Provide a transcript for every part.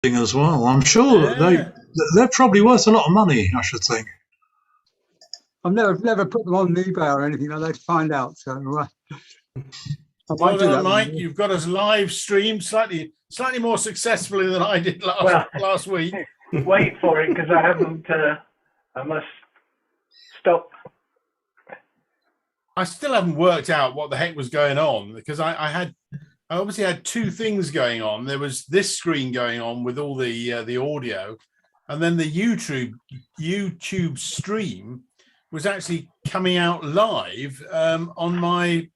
as well. I'm sure that they're probably worth a lot of money, I should think. I've never put them on eBay or anything like that to find out. So well done, Mike. You've got us live streamed slightly more successfully than I did last week. Wait for it, because I haven't. I must stop. I still haven't worked out what the heck was going on, because I obviously had two things going on. There was this screen going on with all the audio, and then the YouTube stream was actually coming out live on my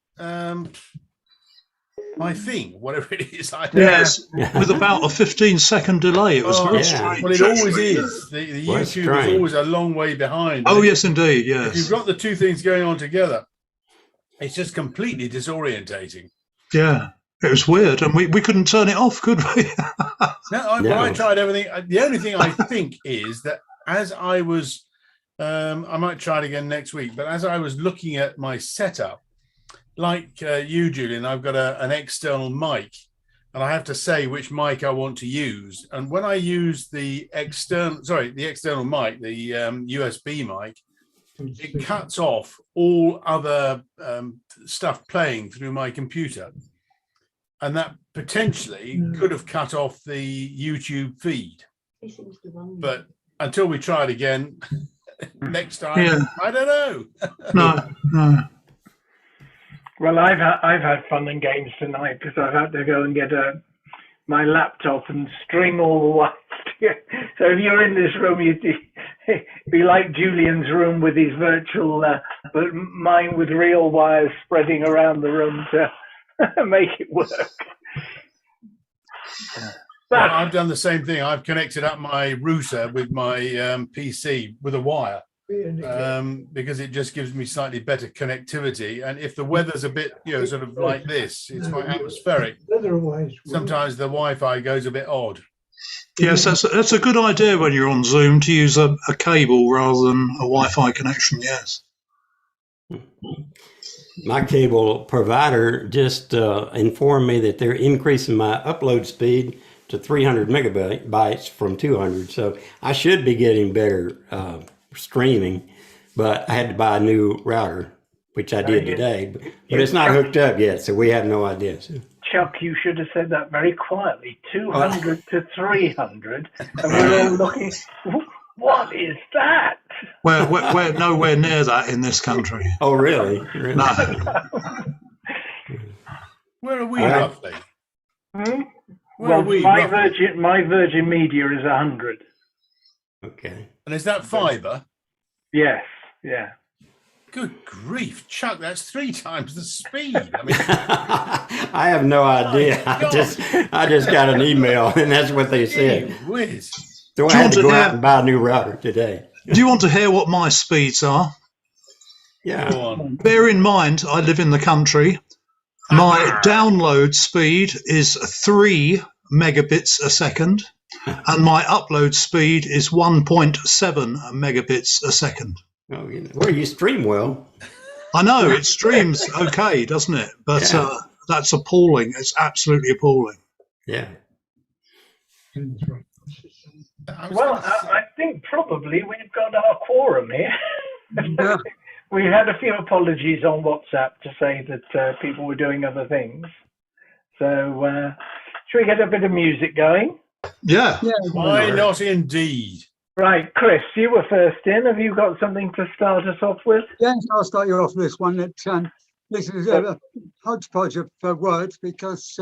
my thing, whatever it is. Yes, with about a 15-second delay. It was very strange. Well, it always is. The YouTube is always a long way behind. Oh, yes, indeed, yes. If you've got the two things going on together, it's just completely disorientating. Yeah, it was weird, and we couldn't turn it off, could we? I tried everything. The only thing I think is that as I was, I might try it again next week, but as I was looking at my setup, like you, Julian, I've got an external mic, and I have to say which mic I want to use. And when I use the external mic, the USB mic, it cuts off all other stuff playing through my computer. And that potentially could have cut off the YouTube feed. But until we try it again next time, I don't know. No. Well, I've had fun and games tonight, because I've had to go and get my laptop and string all the wires together. So if you're in this room, you'd be like Julian's room with his virtual, but mine with real wires spreading around the room to make it work. Well, I've done the same thing. I've connected up my router with my PC with a wire, because it just gives me slightly better connectivity. And if the weather's a bit, sort of like this, it's quite atmospheric. Sometimes the Wi-Fi goes a bit odd. Yes, that's a good idea when you're on Zoom to use a cable rather than a Wi-Fi connection. Yes. My cable provider just informed me that they're increasing my upload speed to 300 megabytes from 200. So I should be getting better streaming, but I had to buy a new router, which I did today. But it's not hooked up yet, so we have no idea. So. Chuck, you should have said that very quietly. 200 to 300, and we're all looking. What is that? We're nowhere near that in this country. Oh, really? No. Where are we roughly? Well, my Virgin Media is 100. Okay. And is that fibre? Yes. Yeah. Good grief, Chuck! That's 3 times the speed. I mean, I have no idea. I just got an email, and that's what they said. Whiz. So I had to go out and buy a new router today. Do you want to hear what my speeds are? Yeah. Go on. Bear in mind, I live in the country. My download speed is 3 megabits a second, and my upload speed is 1.7 megabits a second. Oh, well, you stream well. I know, it streams okay, doesn't it? But that's appalling. It's absolutely appalling. Yeah. Well, I think probably we've got our quorum here. We had a few apologies on WhatsApp to say that people were doing other things. So should we get a bit of music going? Yeah. Why not indeed? Right, Chris, you were first in. Have you got something to start us off with? Yes, I'll start you off with this one. This is a hodgepodge of words, because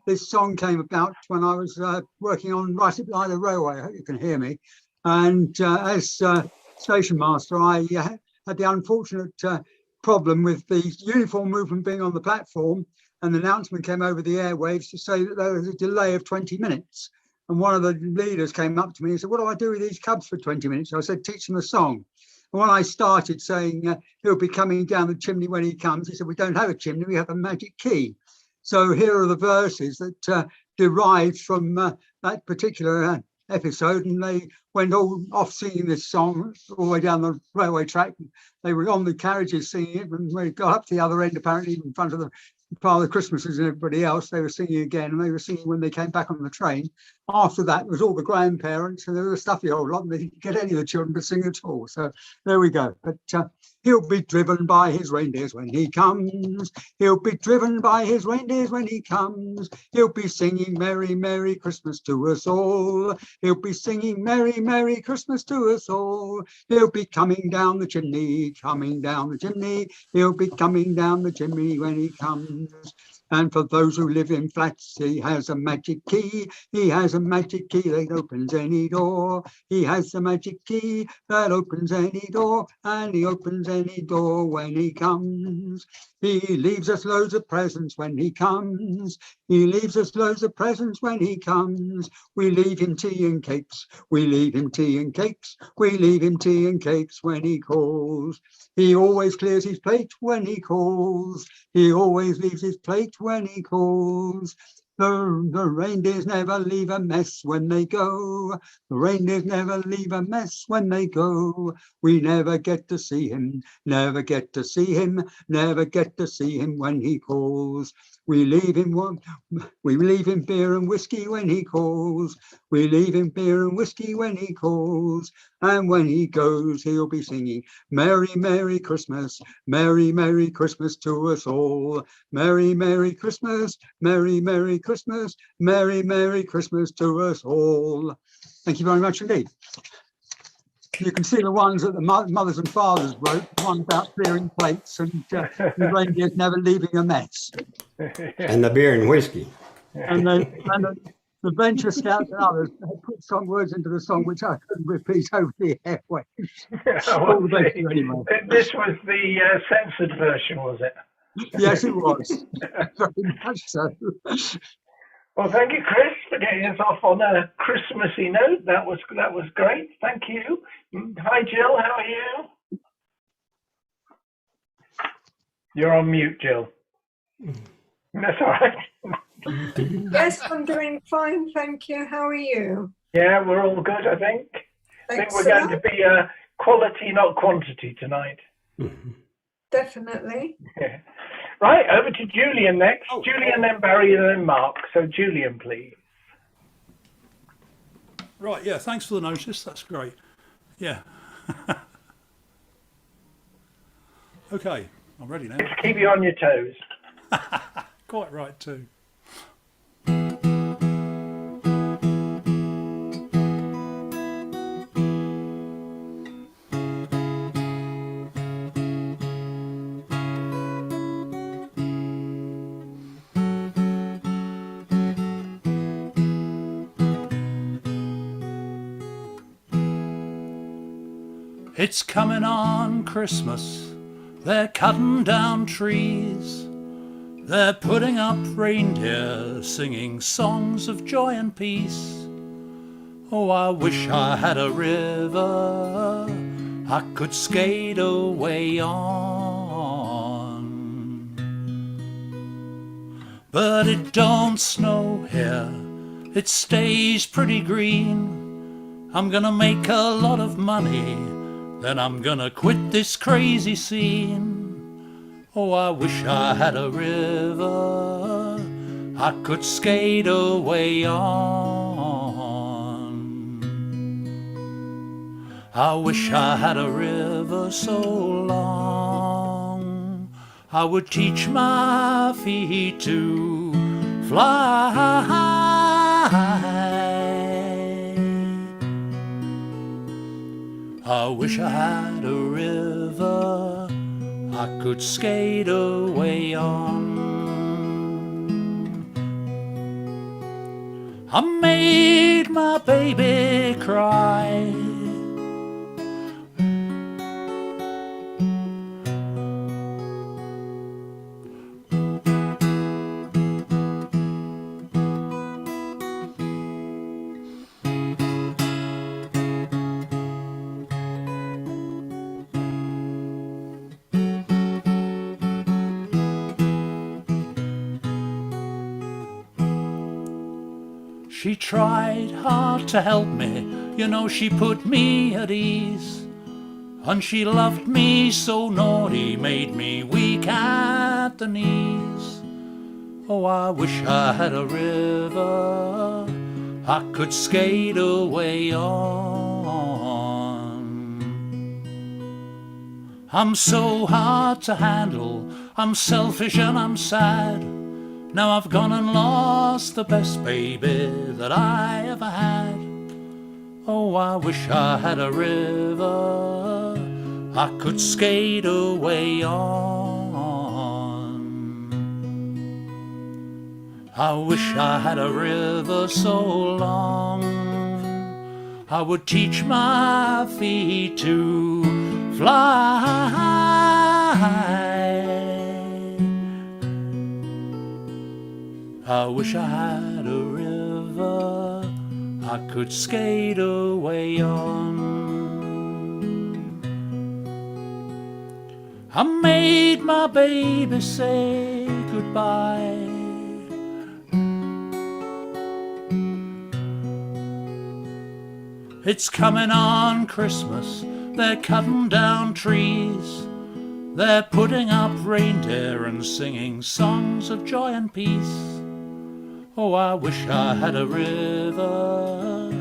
this song came about when I was working on Right Up By the Railway. I hope you can hear me. And as station master, I had the unfortunate problem with the uniform movement being on the platform, and the announcement came over the airwaves to say that there was a delay of 20 minutes. And one of the leaders came up to me and said, "What do I do with these cubs for 20 minutes?" So I said, "Teach them a song." And when I started saying he'll be coming down the chimney when he comes, he said, "We don't have a chimney, we have a magic key." So here are the verses that derived from that particular episode, and they went all off singing this song all the way down the railway track. They were on the carriages singing it, and we got up to the other end, apparently in front of the Father Christmases and everybody else, they were singing again, and they were singing when they came back on the train. After that, it was all the grandparents, and there was a stuffy old lot, and they didn't get any of the children to sing at all. So there we go. But he'll be driven by his reindeers when he comes. He'll be driven by his reindeers when he comes. He'll be singing Merry, Merry Christmas to us all. He'll be singing Merry, Merry Christmas to us all. He'll be coming down the chimney, coming down the chimney. He'll be coming down the chimney when he comes. And for those who live in flats, he has a magic key. He has a magic key that opens any door. He has a magic key that opens any door, and he opens any door when he comes. He leaves us loads of presents when he comes. He leaves us loads of presents when he comes. We leave him tea and cakes. We leave him tea and cakes. We leave him tea and cakes when he calls. He always clears his plate when he calls. He always leaves his plate when he calls. The reindeers never leave a mess when they go. The reindeers never leave a mess when they go. We never get to see him, never get to see him, never get to see him when he calls. We leave him beer and whiskey when he calls. We leave him beer and whiskey when he calls. And when he goes, he'll be singing Merry, Merry Christmas, Merry, Merry Christmas to us all. Merry, Merry Christmas, Merry, Merry Christmas, Merry, Merry Christmas to us all. Thank you very much indeed. You can see the ones that the mothers and fathers wrote, the one about clearing plates and the reindeers never leaving a mess. And the beer and whiskey. And the Venture Scouts and others had put some words into the song which I couldn't repeat over the airwaves. All the best to you anyway. This was the censored version, was it? Yes, it was. Very much so. Well, thank you, Chris, for getting us off on a Christmassy note. That was great. Thank you. Hi, Jill. How are you? You're on mute, Jill. That's all right. Yes, I'm doing fine, thank you. How are you? Yeah, we're all good, I think. I think we're going to be quality, not quantity tonight. Definitely. Yeah. Right, over to Julian next. Julian, then Barry, and then Mark. So Julian, please. Right, yeah, thanks for the notice. That's great. Yeah. Okay, I'm ready now. Let's keep you on your toes. Quite right, too. It's coming on Christmas, they're cutting down trees, they're putting up reindeer, singing songs of joy and peace. Oh, I wish I had a river I could skate away on. But it don't snow here, it stays pretty green. I'm gonna make a lot of money, then I'm gonna quit this crazy scene. Oh, I wish I had a river I could skate away on. I wish I had a river so long I would teach my feet to fly. I wish I had a river I could skate away on. I made my baby cry. She tried hard to help me, you know, she put me at ease. And she loved me so naughty, made me weak at the knees. Oh, I wish I had a river I could skate away on. I'm so hard to handle, I'm selfish and I'm sad. Now I've gone and lost the best baby that I ever had. Oh, I wish I had a river I could skate away on. I wish I had a river so long I would teach my feet to fly. I wish I had a river I could skate away on. I made my baby say goodbye. It's coming on Christmas, they're cutting down trees. They're putting up reindeer and singing songs of joy and peace. Oh, I wish I had a river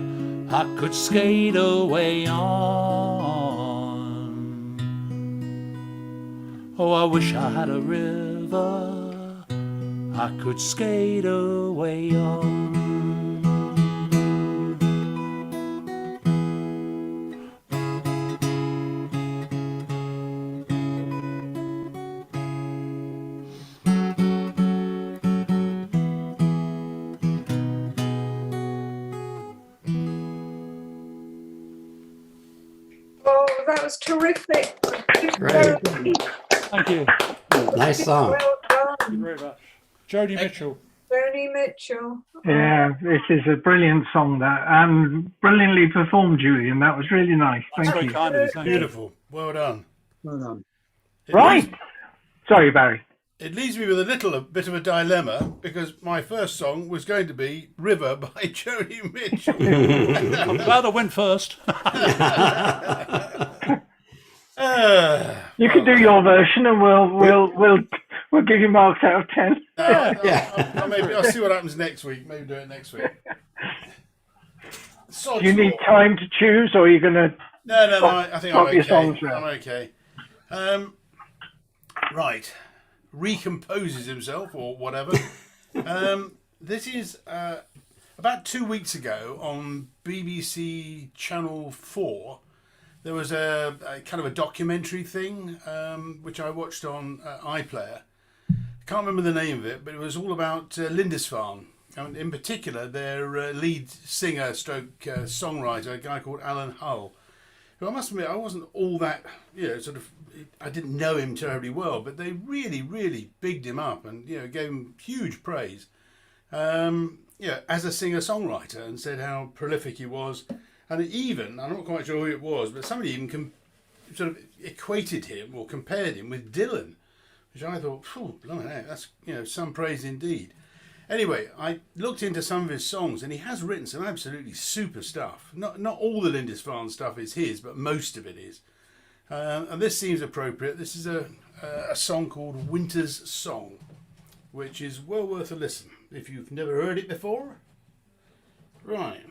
I could skate away on. Oh, I wish I had a river I could skate away on. Oh, that was terrific. Great. Thank you. Nice song. Well done, Very much. Jodie Mitchell. Joni Mitchell. Yeah, this is a brilliant song, that, and brilliantly performed, Julian. That was really nice. That's Thank very you. kind of you. Thank you. Beautiful. Well done. Well done. It Right. leaves- Sorry, Barry. It leaves me with a bit of a dilemma because my first song was going to be River by Joni Mitchell. I'm glad I went first. You can do your version, and we'll give you marks out of 10. I'll see what happens next week. Maybe do it next week. Do you need time to choose, or are you going to? No. I think I'm Swap your okay. songs round. I'm okay. Right. Recomposes himself or whatever. This is about 2 weeks ago on BBC Channel 4. There was a kind of a documentary thing which I watched on iPlayer. I can't remember the name of it, but it was all about Lindisfarne. And in particular, their lead singer stroke songwriter, a guy called Alan Hull, who I must admit, I wasn't all that, I didn't know him terribly well, but they really, really bigged him up and, gave him huge praise, as a singer-songwriter, and said how prolific he was. And even, I'm not quite sure who it was, but somebody even sort of equated him or compared him with Dylan, which I thought, blimey, that's, some praise indeed. Anyway, I looked into some of his songs, and he has written some absolutely super stuff. Not all the Lindisfarne stuff is his, but most of it is. And this seems appropriate. This is a song called Winter's Song, which is well worth a listen if you've never heard it before. Right.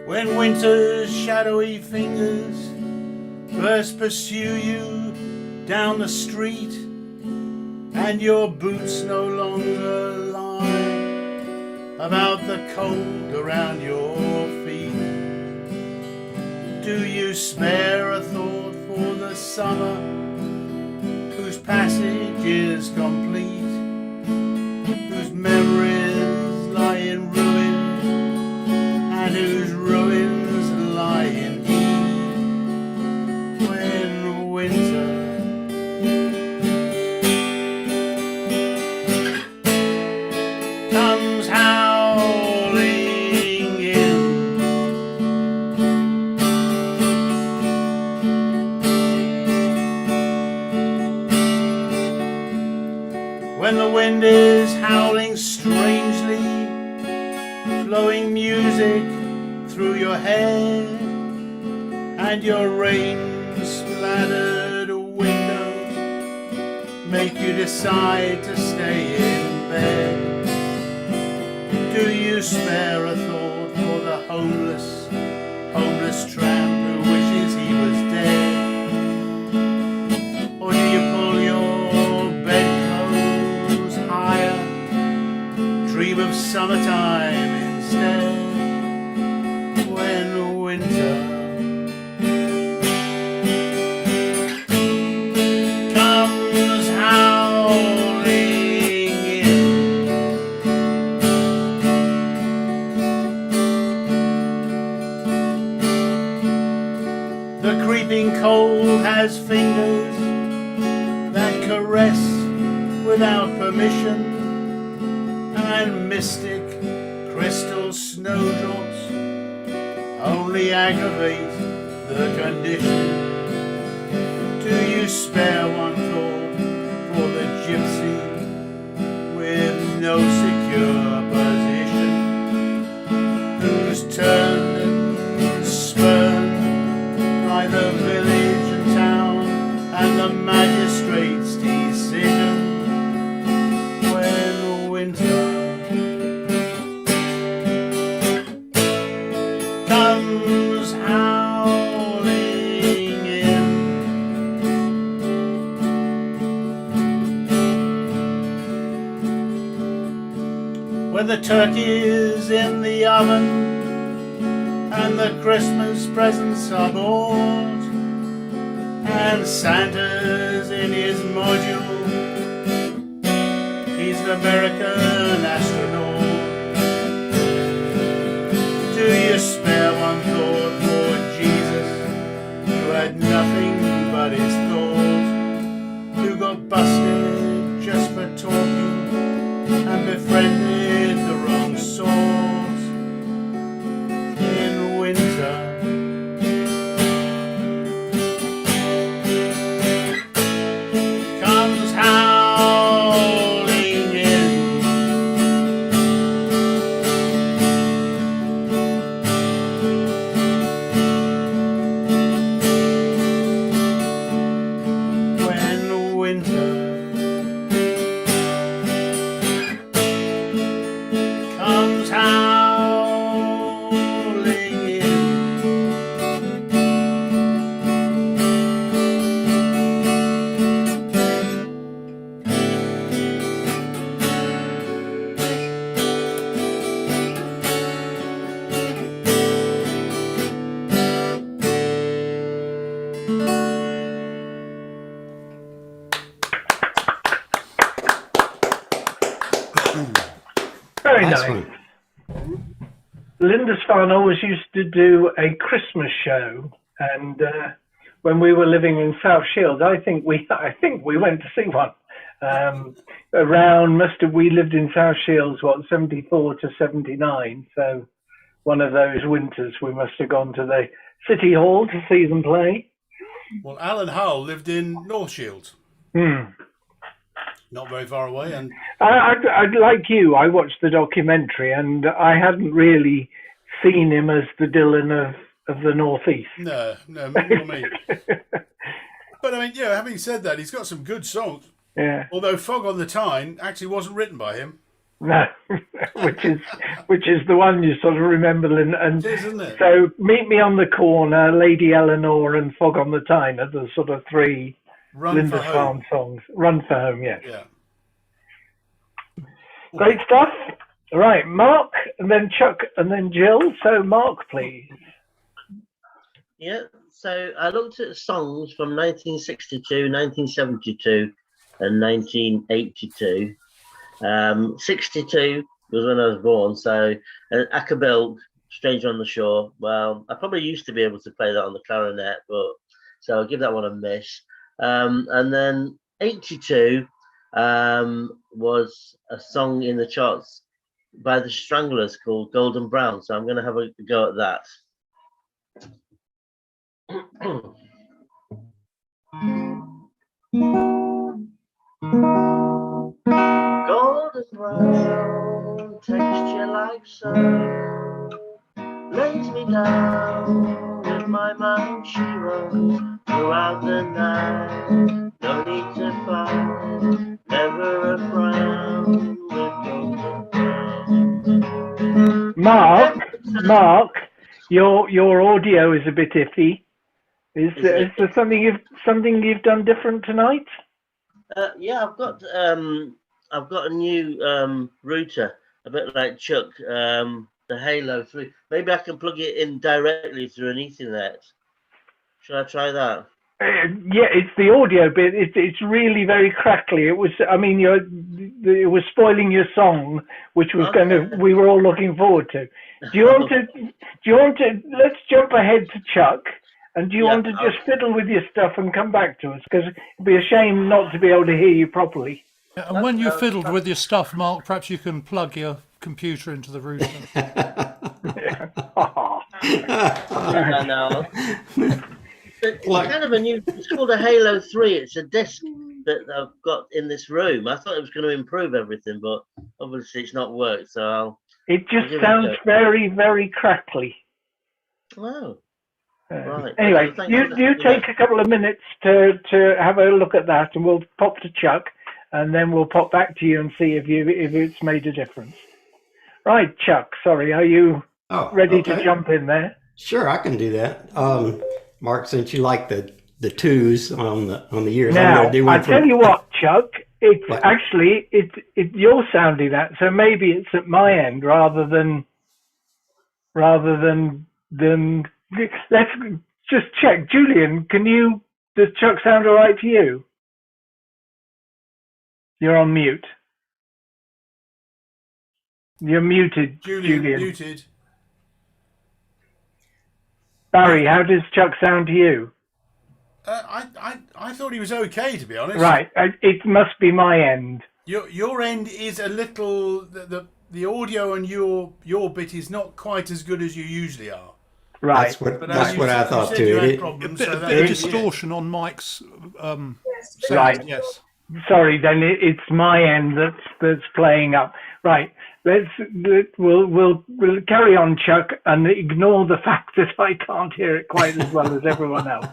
When winter's shadowy fingers first pursue you down the street, and your boots no longer lie about the cold around your feet, do you spare a thought for the summer whose passage is complete, whose memories lie in ruin, and whose ruins lie in heat? When winter flowing music through your hair, and your rain-splattered windows make you decide to stay in bed. Do you spare a thought for the homeless tramp who wishes he was dead? Or do you pull your bedclothes higher, dream of summertime instead, when winter comes howling in? The creeping cold has fingers that caress without permission, and mystic crystal snowdrops only aggravate the condition. Do you spare one thought for the gypsy with no secure position, who's turned and spurned by the village and town and the magistrate's decision, when winter comes howling in? When the turkey's in the oven and the Christmas presents are bought and Santa's in his module, he's an American astronaut. Do you spare one thought for Jesus, who had nothing but his thoughts, who got busted just for talking and befriended the wrong sorts in winter? Comes howling in. When winter comes howling in. Very Nice nice. one. Lindisfarne always used to do a Christmas show, and when we were living in South Shields, I think we went to see one. We lived in South Shields, 74 to 79. So one of those winters, we must have gone to the City Hall to see them play. Well, Alan Hull lived in North Shields, not very far away, and I'd like you. I watched the documentary, and I hadn't really seen him as the Dylan of the Northeast. no, nor me. But I mean, yeah, having said that, he's got some good songs. Yeah. Although Fog on the Tyne actually wasn't written by him. No, which is the one you sort of remember. And It is, isn't it? so Meet Me on the Corner, Lady Eleanor, and Fog on the Tyne are the sort of three Run for Lindisfarne Home. songs. Run for Home, yes. Yeah. Great stuff. All right, Mark, and then Chuck, and then Jill. So Mark, please. Yeah, so I looked at songs from 1962, 1972, and 1982. 62 was when I was born, so Acapulco, Stranger on the Shore. Well, I probably used to be able to play that on the clarinet, but so I'll give that one a miss. And then 82 was a song in the charts by the Stranglers called Golden Brown, so I'm going to have a go at that. Golden brown, texture like so. lays me down with my mind. She roams throughout the night. No need to fight, never a frown with golden hair. Mark, your audio is a bit iffy. Is there something you've done different tonight? Yeah, I've got a new router, a bit like Chuck, the Halo 3. Maybe I can plug it in directly through an Ethernet. Should I try that? Yeah, it's the audio bit. It's really very crackly. It was spoiling your song, which was we were all looking forward to. Do you want to? Let's jump ahead to Chuck. And do you want to just fiddle with your stuff and come back to us? Because it'd be a shame not to be able to hear you properly. Yeah, and when you fiddled with your stuff, Mark, perhaps you can plug your computer into the router. No. It's kind of a new. It's called a Halo 3. It's a disc that I've got in this room. I thought it was going to improve everything, but obviously it's not worked. So it just sounds very, very crackly. Wow. Right. Anyway, you take a couple of minutes to have a look at that, and we'll pop to Chuck, and then we'll pop back to you and see if it's made a difference. Right, Chuck. Sorry, are you ready to jump in there? Sure, I can do that. Mark, since you like the twos on the years, now I'm do one I tell you what, Chuck. It's actually you're sounding that, so maybe it's at my end rather than. Let's just check. Julian, does Chuck sound all right to you? You're on mute. You're muted, Julian. Muted. Barry, how does Chuck sound to you? I thought he was okay, to be honest. Right, it must be my end. Your end is a little the audio on your bit is not quite as good as you usually are. Right, that's what I thought too. A bit of distortion on Mike's. Right. Yes. Sorry, then it's my end that's playing up. Right. We'll carry on, Chuck, and ignore the fact that I can't hear it quite as well as everyone else.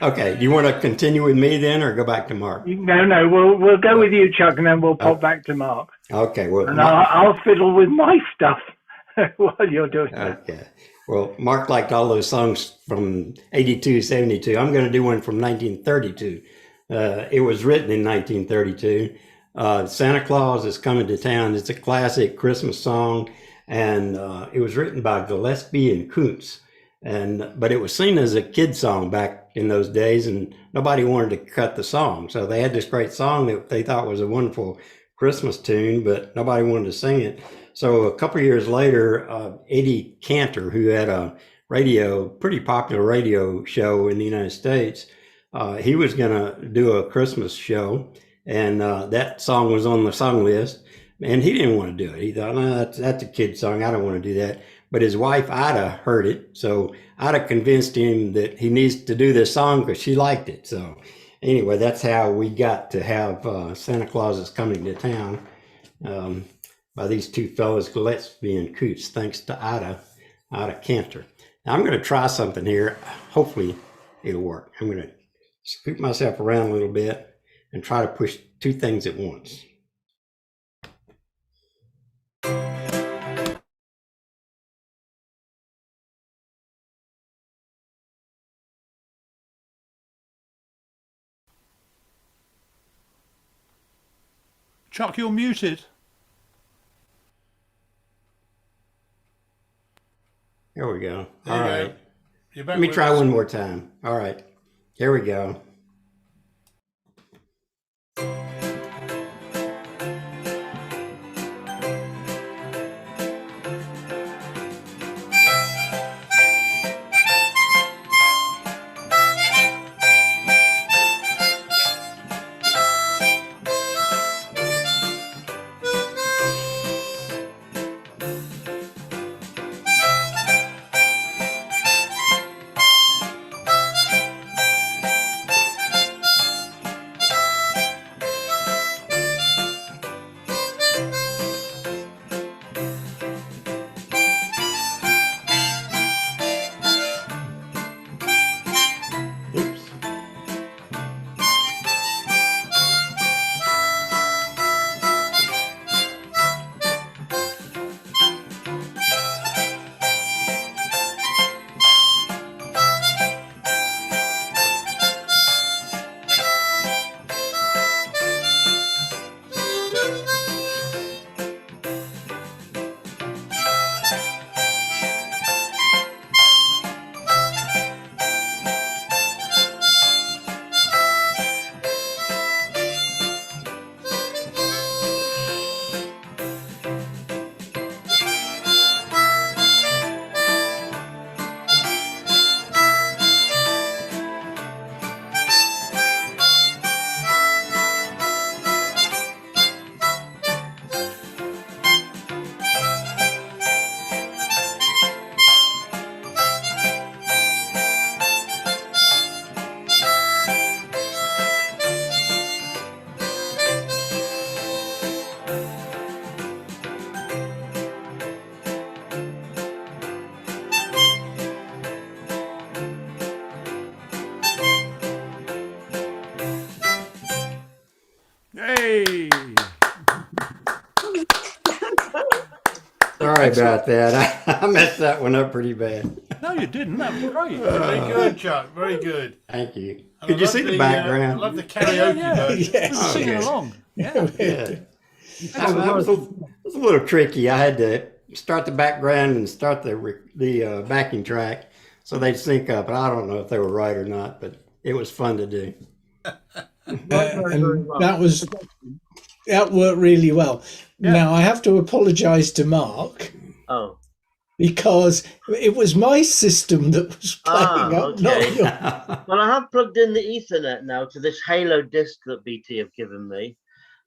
Okay. Do you want to continue with me then, or go back to Mark? No. We'll go with you, Chuck, and then we'll pop back to Mark. Okay. Well, and I'll fiddle with my stuff while you're doing that. Okay. Well, Mark liked all those songs from 82, 72. I'm going to do one from 1932. It was written in 1932. Santa Claus is Coming to Town. It's a classic Christmas song, and it was written by Gillespie and Kuntz. But it was seen as a kid song back in those days, and nobody wanted to cut the song. So they had this great song that they thought was a wonderful Christmas tune, but nobody wanted to sing it. So a couple of years later, Eddie Cantor, who had a pretty popular radio show in the United States, he was going to do a Christmas show, and that song was on the song list, and he didn't want to do it. He thought, no, that's a kid song. I don't want to do that. But his wife, Ida, heard it. So Ida convinced him that he needs to do this song because she liked it. So anyway, that's how we got to have Santa Claus is Coming to Town. By these two fellows, Gillespie and Kuntz, thanks to Ida Cantor. Now I'm going to try something here. Hopefully it'll work. I'm going to scoot myself around a little bit and try to push two things at once. Chuck, you're muted. There we go. There All you right. Go. Let me try one more time. All right. Here we go. about that. I messed that one up pretty bad. No, you didn't. That was great. Very good, Chuck. Very good. Thank you. And Could I you love see the background? I love the karaoke version. We were singing along. Yeah. Yeah. That was a little tricky. I had to start the background and start the backing track so they'd sync up. And I don't know if they were right or not, but it was fun to do. Very, very well. That worked really well. Yeah. Now I have to apologise to Mark Oh, because it was my system that was playing up, not okay. yours. Well, I have plugged in the Ethernet now to this Halo disc that BT have given me.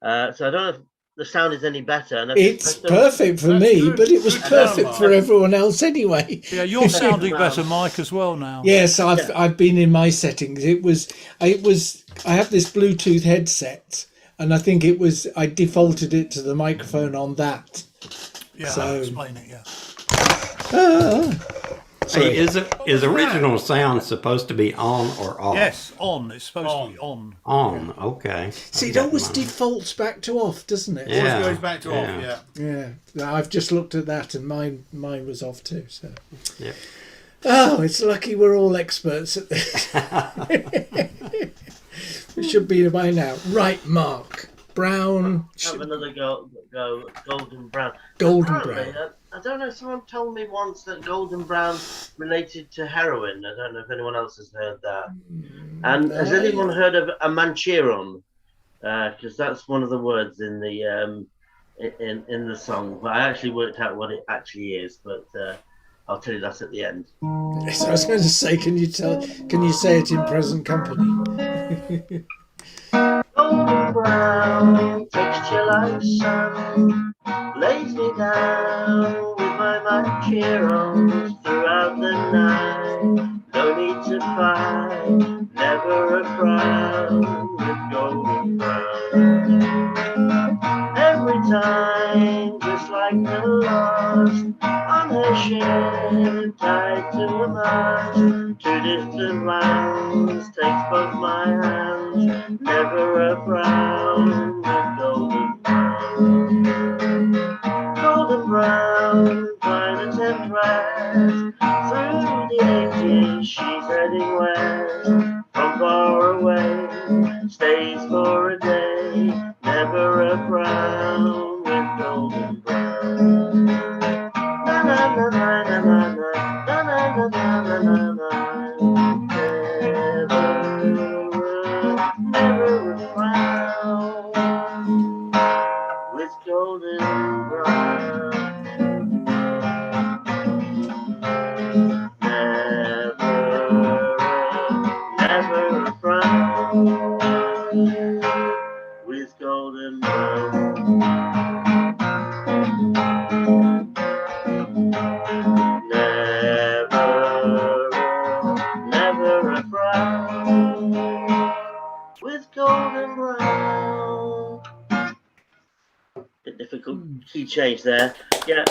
So I don't know if the sound is any better. And It's perfect for That's me, good. but it was Good perfect sound, for Mark. everyone else anyway. Yeah, you're sounding better, Mike, as well now. Yes, I've been in my settings. I have this Bluetooth headset, and I think I defaulted it to the microphone on that. Yeah, So- I'll explain it, yeah. Hey, is original sound supposed to be on or off? Yes, on. It's supposed to be on. On. Okay. See, it always defaults back to off, doesn't it? Yeah. Always goes back to off, yeah. Yeah, I've just looked at that, and mine was off too. So, Yeah. oh, it's lucky we're all experts at this. We should be by now. Right, Mark. Brown, Have another go. Golden brown. golden Apparently, brown. I don't know. Someone told me once that golden brown related to heroin. I don't know if anyone else has heard that. And has anyone heard of a mancheron? Because that's one of the words in the in the song. But I actually worked out what it actually is. But I'll tell you that at the end. Yes, I was going to say, can you say it in present company? Golden brown, texture like sun, lays me down with my mancherons throughout the night. No need to fight, never a frown with golden brown. Every time, just like the lost on her ship, tied to a mast. 2 distant lands, takes both my hands, never a frown with golden brown. Golden brown, planets and threads, through the ages she's heading west. From far away, stays for a day, never a frown with golden brown. Na na na na na na na na na na na na. Never a frown with golden brown. Never a frown with golden brown. Never a frown with golden brown. Bit difficult key change there. Yeah.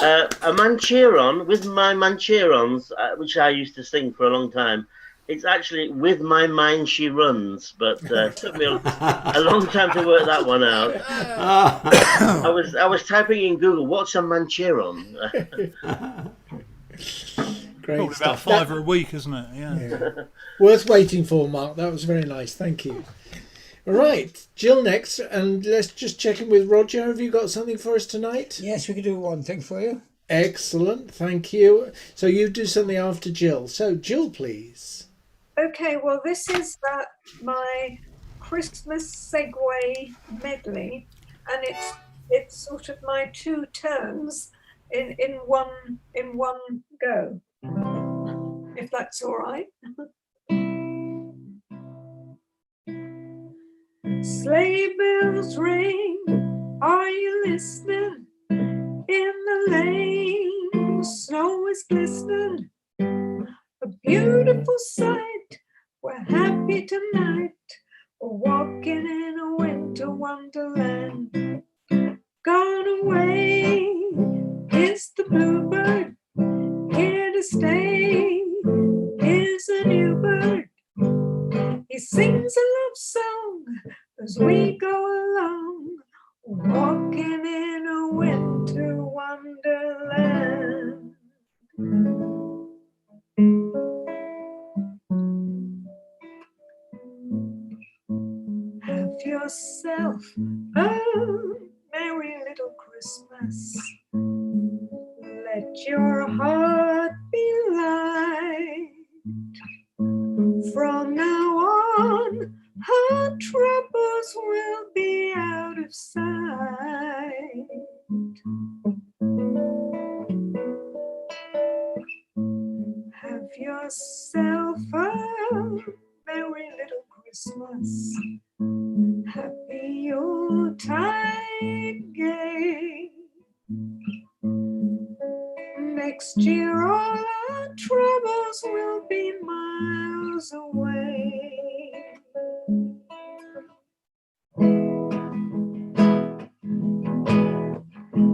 A mancheron with my mancherons, which I used to sing for a long time. It's actually with my mind she runs, but it took me a long time to work that one out. I was typing in Google, what's a mancheron? Great Probably about stuff. five a week, isn't it? Yeah. Worth waiting for, Mark. That was very nice. Thank you. All right, Jill next, and let's just check in with Roger. Have you got something for us tonight? Yes, we could do one thing for you. Excellent, thank you. So you do something after Jill. So Jill, please. Okay, well, this is my Christmas segue medley, and it's sort of my two turns in one go, if that's all right. Sleigh bells ring, are you listening? In the lane, snow is glistening, a beautiful sight. We're happy tonight, we're walking in a winter wonderland. Gone away is the bluebird, here to stay is a new bird. He sings a love song as we go along, walking in a winter Let your heart be light. From now on, our troubles will be out of sight. Have yourself a merry little Christmas. Happy Yuletide gay. Next year all our troubles will be miles away.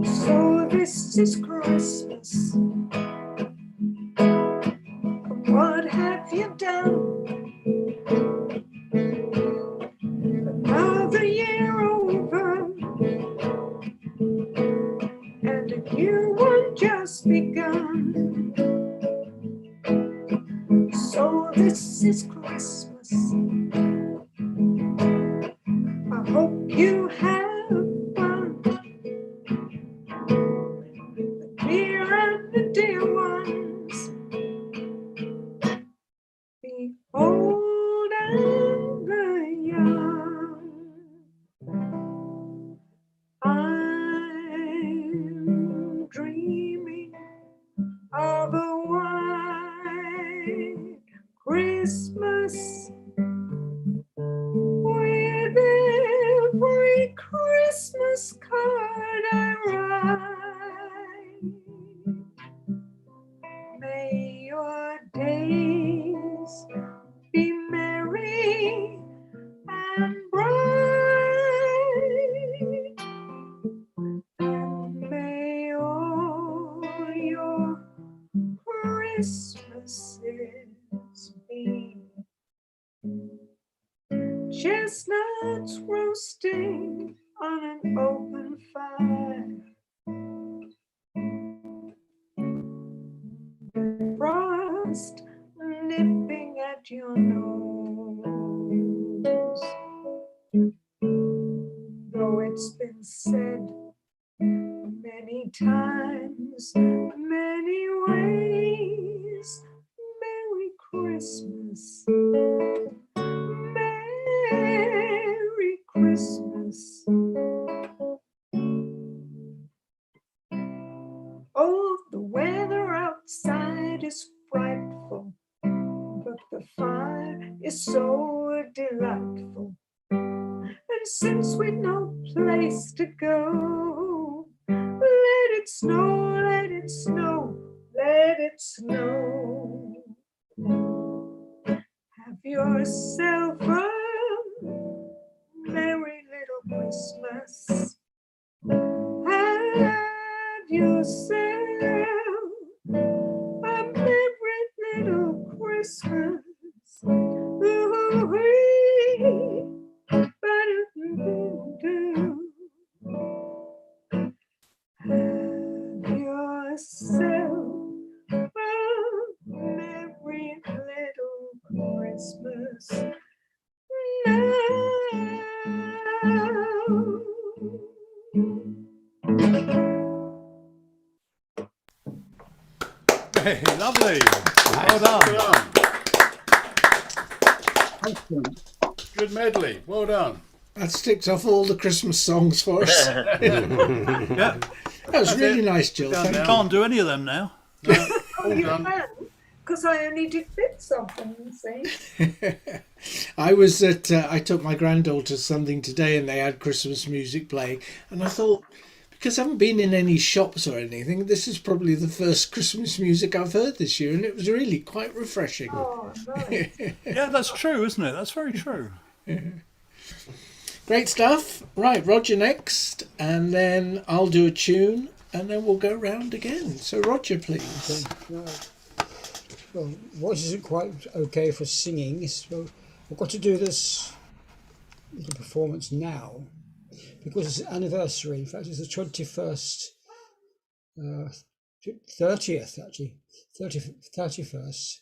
So this is Christmas. What have you done? Another year over, and a new one just begun. So this is Christmas. I hope you have fun. The near and the dear ones, the old and the young. I'm dreaming of a white Christmas, with every Christmas card I write. May your days be merry and bright, and may all your Christmases be chestnuts roasting on an open fire, frost nipping at your nose. Though it's been said many times, many ways, Merry Christmas, Merry Christmas. Oh, the weather outside is frightful, but the fire is so delightful. And since we've no place to go, let it snow, let it snow, let it snow. Have yourself a merry little Christmas. Have yourself a merry little Christmas. Ooh-wee. Have yourself a merry little Christmas now. Hey, lovely. Well done. Excellent. Good medley. Well done. That ticked off all the Christmas songs for us. Yeah. That was really nice, Jill. Done Thank now. you. Can't do any of them now. No, Oh, all you done. can, because I only did bits of them, you see. I was at, I took my granddaughter something today and they had Christmas music playing. And I thought, because I haven't been in any shops or anything, this is probably the first Christmas music I've heard this year. And it was really quite refreshing. Oh, nice. Yeah, that's true, isn't it? That's very true. Great stuff. Right, Roger next. And then I'll do a tune and then we'll go round again. So Roger, please. Right. Well, voice isn't quite okay for singing, so I've got to do this little performance now because it's an anniversary. In fact, it's the 21st, 30th actually, 31st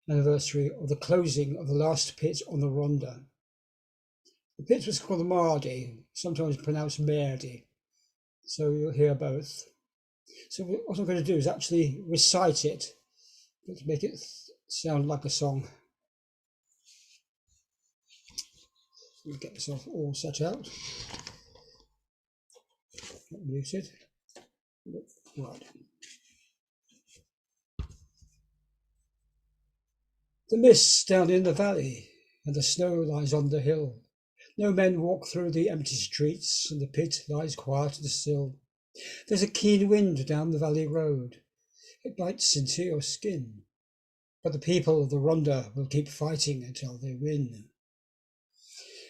anniversary of the closing of the last pit on the Rhondda. The pit was called the Mardy, sometimes pronounced Merdy, so you'll hear both. So what I'm going to do is actually recite it, but to make it sound like a song. Let me get myself all set out. Not muted. Right. The mist down in the valley, and the snow lies on the hill. No men walk through the empty streets, and the pit lies quiet and still. There's a keen wind down the valley road. It bites into your skin. But the people of the Rhondda will keep fighting until they win.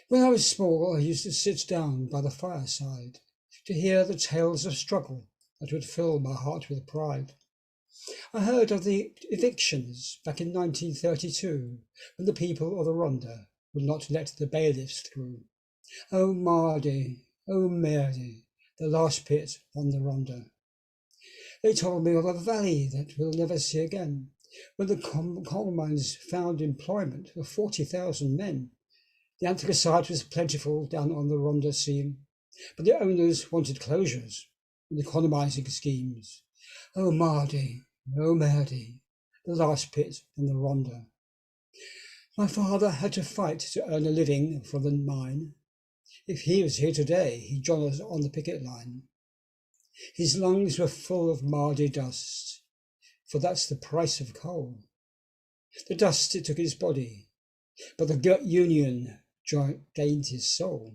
When I was small, I used to sit down by the fireside to hear the tales of struggle that would fill my heart with pride. I heard of the evictions back in 1932, when the people of the Rhondda would not let the bailiffs through. Oh Mardy, oh Mary, the last pit on the Rhondda. They told me of a valley that we'll never see again, when the coal mines found employment for 40,000 men. The anthracite was plentiful down on the Rhondda seam, but the owners wanted closures and economising schemes. Oh Mardy, oh Mary, the last pit on the Rhondda. My father had to fight to earn a living from the mine. If he was here today, he'd join us on the picket line. His lungs were full of Mardy dust, for that's the price of coal. The dust it took his body, but the union gained his soul.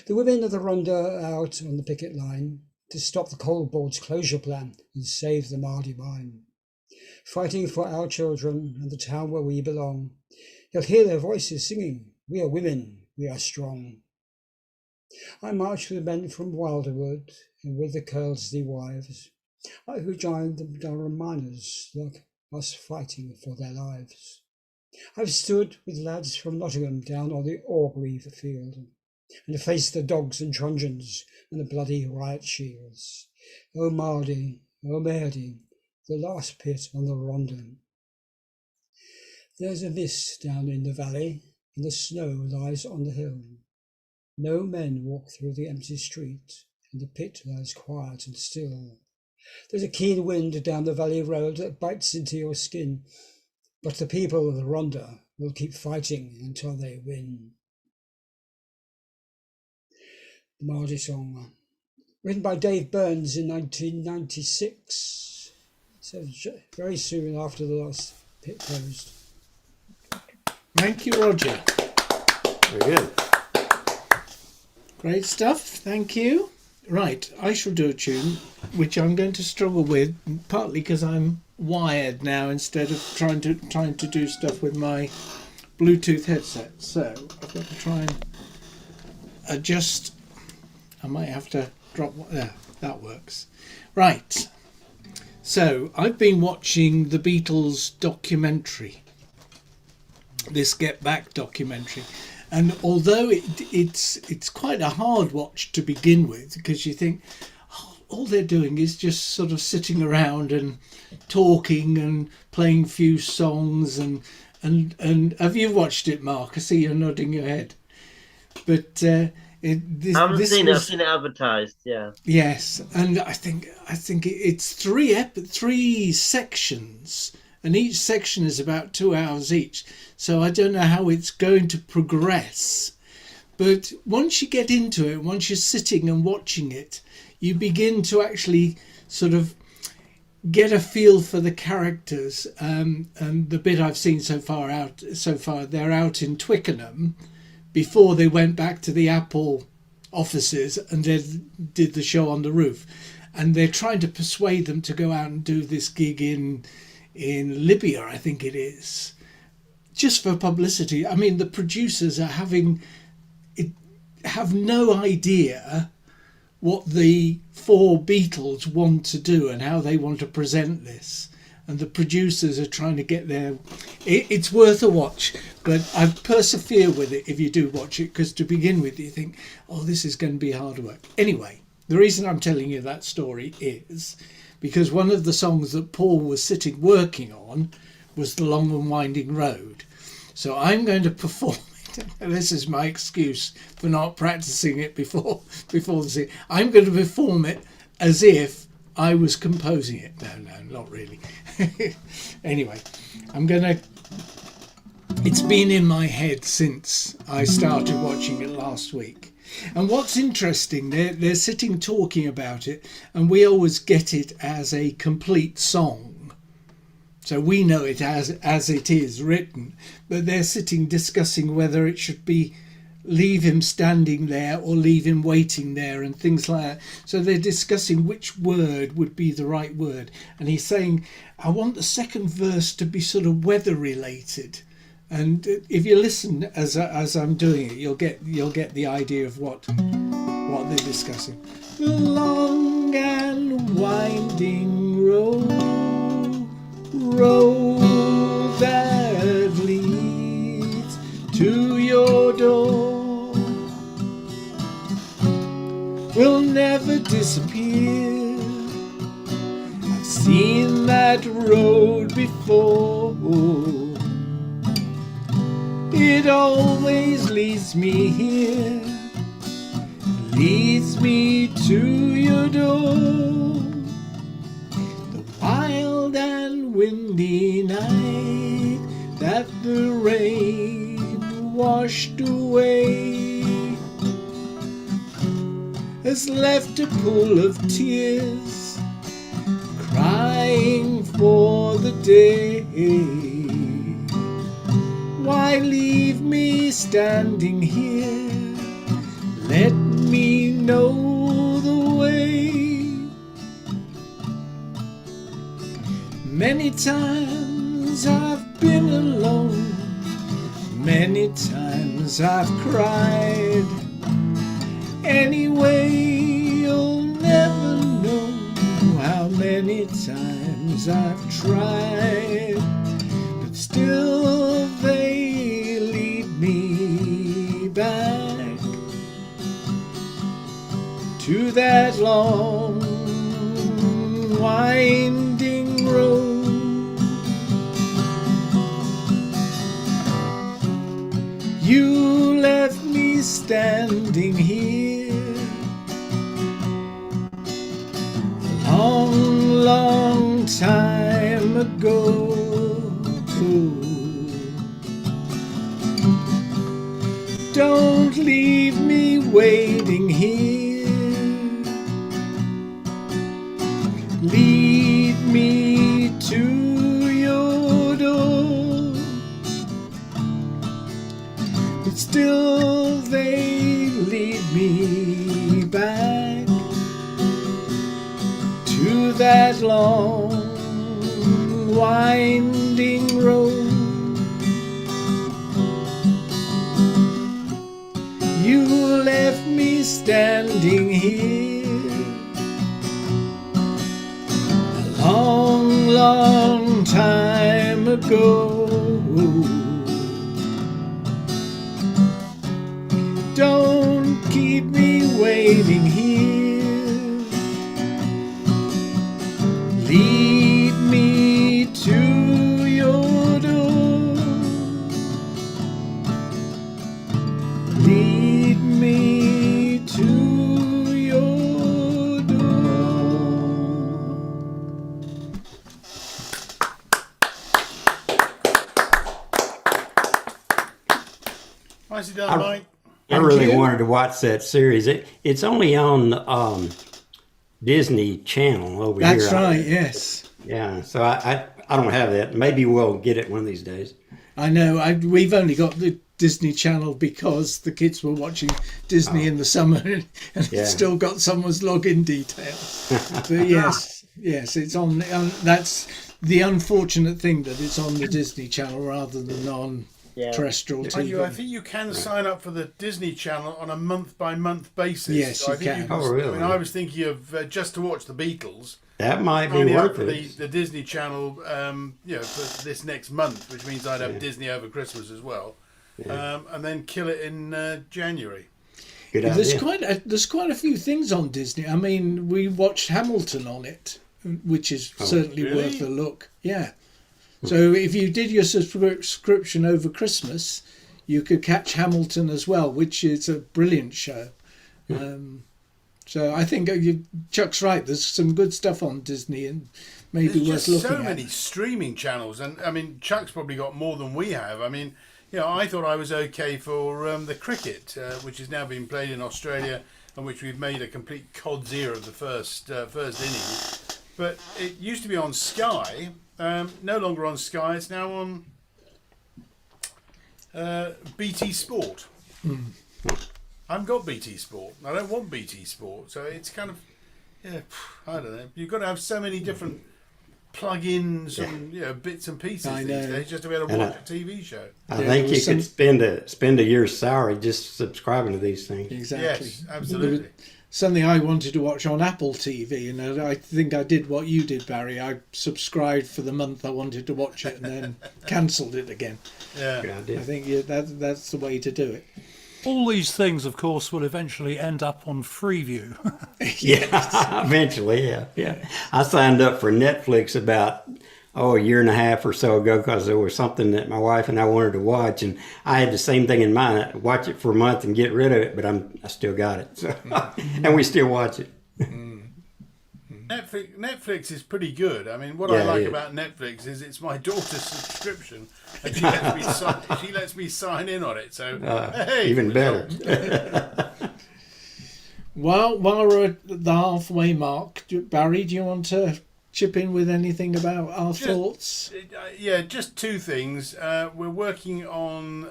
The women of the Rhondda are out on the picket line to stop the coal board's closure plan and save the Mardy mine. Fighting for our children and the town where we belong. You'll hear their voices singing, we are women, we are strong. I marched with the men from Wilderwood and with the Curlesy wives, I who joined the Durham miners like us fighting for their lives. I've stood with lads from Nottingham down on the Orgreave field and faced the dogs and truncheons and the bloody riot shields. Oh Mardy, oh Mary, the last pit on the Rhondda. There's a mist down in the valley, and the snow lies on the hill. No men walk through the empty street, and the pit lies quiet and still. There's a keen wind down the valley road that bites into your skin, but the people of the Rhondda will keep fighting until they win. The Mardy song, written by Dave Burns in 1996, so very soon after the last pit closed. Thank you, Roger. Very good. Great stuff. Thank you. Right, I shall do a tune which I'm going to struggle with, partly because I'm wired now instead of trying to do stuff with my Bluetooth headset. So I've got to try and adjust. I might have to drop one there. That works. Right. So I've been watching the Beatles documentary, this Get Back documentary, and although it's quite a hard watch to begin with, because you think all they're doing is just sort of sitting around and talking and playing few songs and have you watched it, Mark? I see you're nodding your head. But I haven't seen it. I've seen it advertised. Yeah. Yes, and I think it's three sections, and each section is about 2 hours each. So I don't know how it's going to progress. But once you get into it, once you're sitting and watching it, you begin to actually sort of get a feel for the characters. And the bit I've seen so far, they're out in Twickenham before they went back to the Apple offices and did the show on the roof. And they're trying to persuade them to go out and do this gig in Libya, I think it is, just for publicity. I mean, the producers have no idea what the four Beatles want to do and how they want to present this. And the producers are trying to get there. It's worth a watch, but I persevere with it if you do watch it, because to begin with, you think, oh, this is going to be hard work. Anyway, the reason I'm telling you that story is because one of the songs that Paul was working on was The Long and Winding Road. So I'm going to perform it. This is my excuse for not practicing it before the scene. I'm going to perform it as if I was composing it. No, not really. Anyway, it's been in my head since I started watching it last week. And what's interesting, they're sitting talking about it, and we always get it as a complete song. So we know it as it is written, but they're sitting discussing whether it should be leave him standing there or leave him waiting there and things like that. So they're discussing which word would be the right word. And he's saying, I want the second verse to be sort of weather related. And if you listen as I'm doing it, you'll get the idea of what they're discussing. The long and winding road that leads to your door will never disappear. I've seen that road before. It always leads me here, leads me to your door. The wild and windy night that the rain washed away has left a pool of tears, crying for the day. Why leave me standing here? Let me know the way. Many times I've been alone, many times I've cried. Anyway, you'll never know how many times I've tried. But still they lead me back to that long winding road. You left me standing here a long, long time ago. Don't leave me waiting here. Lead me to your door. But still they lead me back to that long winding road. You left me standing here a long, long time ago. Don't keep me waiting here. Lead me to your door. Lead me to your door. Nicely done, Mike. I really wanted to watch that series. It's only on Disney Channel over here. That's right, yes. Yeah, so I don't have that. Maybe we'll get it one of these days. I know. We've only got the Disney Channel because the kids were watching Disney in the summer, and it's still got someone's login details. But yes, it's on. That's the unfortunate thing, that it's on the Disney Channel rather than on terrestrial TV. I think you can sign up for the Disney Channel on a month-by-month basis. Yes, so you can. Oh, really? I mean, I was thinking of just to watch the Beatles. That might be Only worth up for it. the Disney Channel, for this next month, which means I'd have Disney over Christmas as well, and then kill it in January. Good idea. There's quite a few things on Disney. I mean, we watched Hamilton on it, which is certainly really? worth a look. Yeah. So if you did your subscription over Christmas, you could catch Hamilton as well, which is a brilliant show. So I think Chuck's right. There's some good stuff on Disney, and maybe There's worth just looking so at. many streaming channels, and I mean, Chuck's probably got more than we have. I mean, I thought I was okay for the cricket, which is now being played in Australia, and which we've made a complete cod's ear of the first inning. But it used to be on Sky, no longer on Sky. It's now on BT Sport. I haven't got BT Sport. I don't want BT Sport, so it's kind of I don't know. You've got to have so many different plug-ins and bits and pieces I these know. days just to be able to watch a TV show. I Yeah, think there you was could spend a year's salary just subscribing to these things. Exactly. Yes, absolutely. Something I wanted to watch on Apple TV, and I think I did what you did, Barry. I subscribed for the month I wanted to watch it, and then cancelled it again. Yeah. Good idea. I think that's the way to do it. All these things, of course, will eventually end up on Freeview. Yeah, eventually, yeah. I signed up for Netflix about a year and a half or so ago because there was something that my wife and I wanted to watch, and I had the same thing in mind. I'd watch it for a month and get rid of it, but I still got it, so and we still watch it. Netflix is pretty good. I mean, what Yeah, I like it is. about Netflix is it's my daughter's subscription, and she lets me sign in on it. So hey, Even better. While we're at the halfway mark, Barry, do you want to chip in with anything about our thoughts? Just two things. We're working on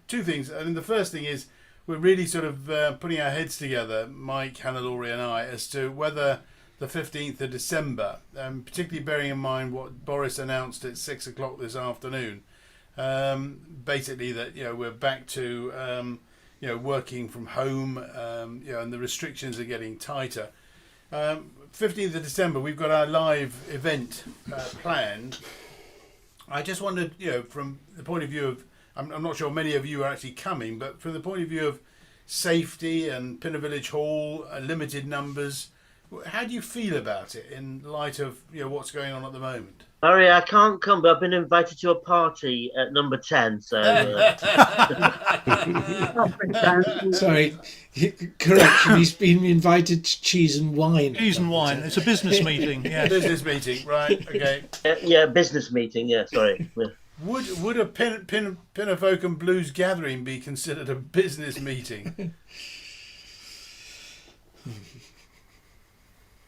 two things. I mean, the first thing is we're really sort of putting our heads together, Mike, Hannah, Laurie, and I, as to whether the 15th of December, particularly bearing in mind what Boris announced at 6 o'clock this afternoon, basically that we're back to working from home, and the restrictions are getting tighter. 15th of December, we've got our live event planned. I just wondered, from the point of view of, I'm not sure many of you are actually coming, but from the point of view of safety and Pinner Village Hall, limited numbers, how do you feel about it in light of what's going on at the moment? Barry, I can't come, but I've been invited to a party at number 10, so... Sorry, correction, he's been invited to cheese and wine. Cheese and wine. It's a business meeting. Yes. Business meeting, right? Okay. Business meeting, sorry. Yeah. Would a Pinner Folk and Blues gathering be considered a business meeting?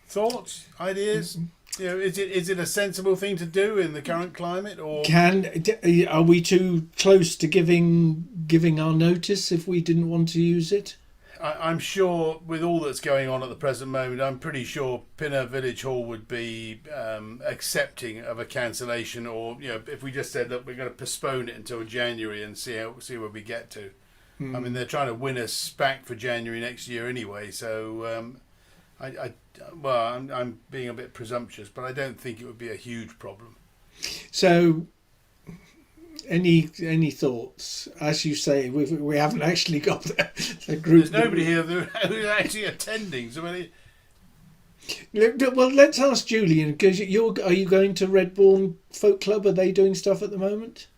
Thoughts, ideas? Is it a sensible thing to do in the current climate, or Are we too close to giving our notice if we didn't want to use it? I'm sure with all that's going on at the present moment, I'm pretty sure Pinner Village Hall would be accepting of a cancellation, or if we just said, look, we're going to postpone it until January and see where we get to. I mean, they're trying to win us back for January next year anyway, so I'm being a bit presumptuous, but I don't think it would be a huge problem. So, any thoughts? As you say, we haven't actually got the group. There's nobody here who's actually attending. So many. Well, let's ask Julian, because are you going to Redbourne Folk Club? Are they doing stuff at the moment?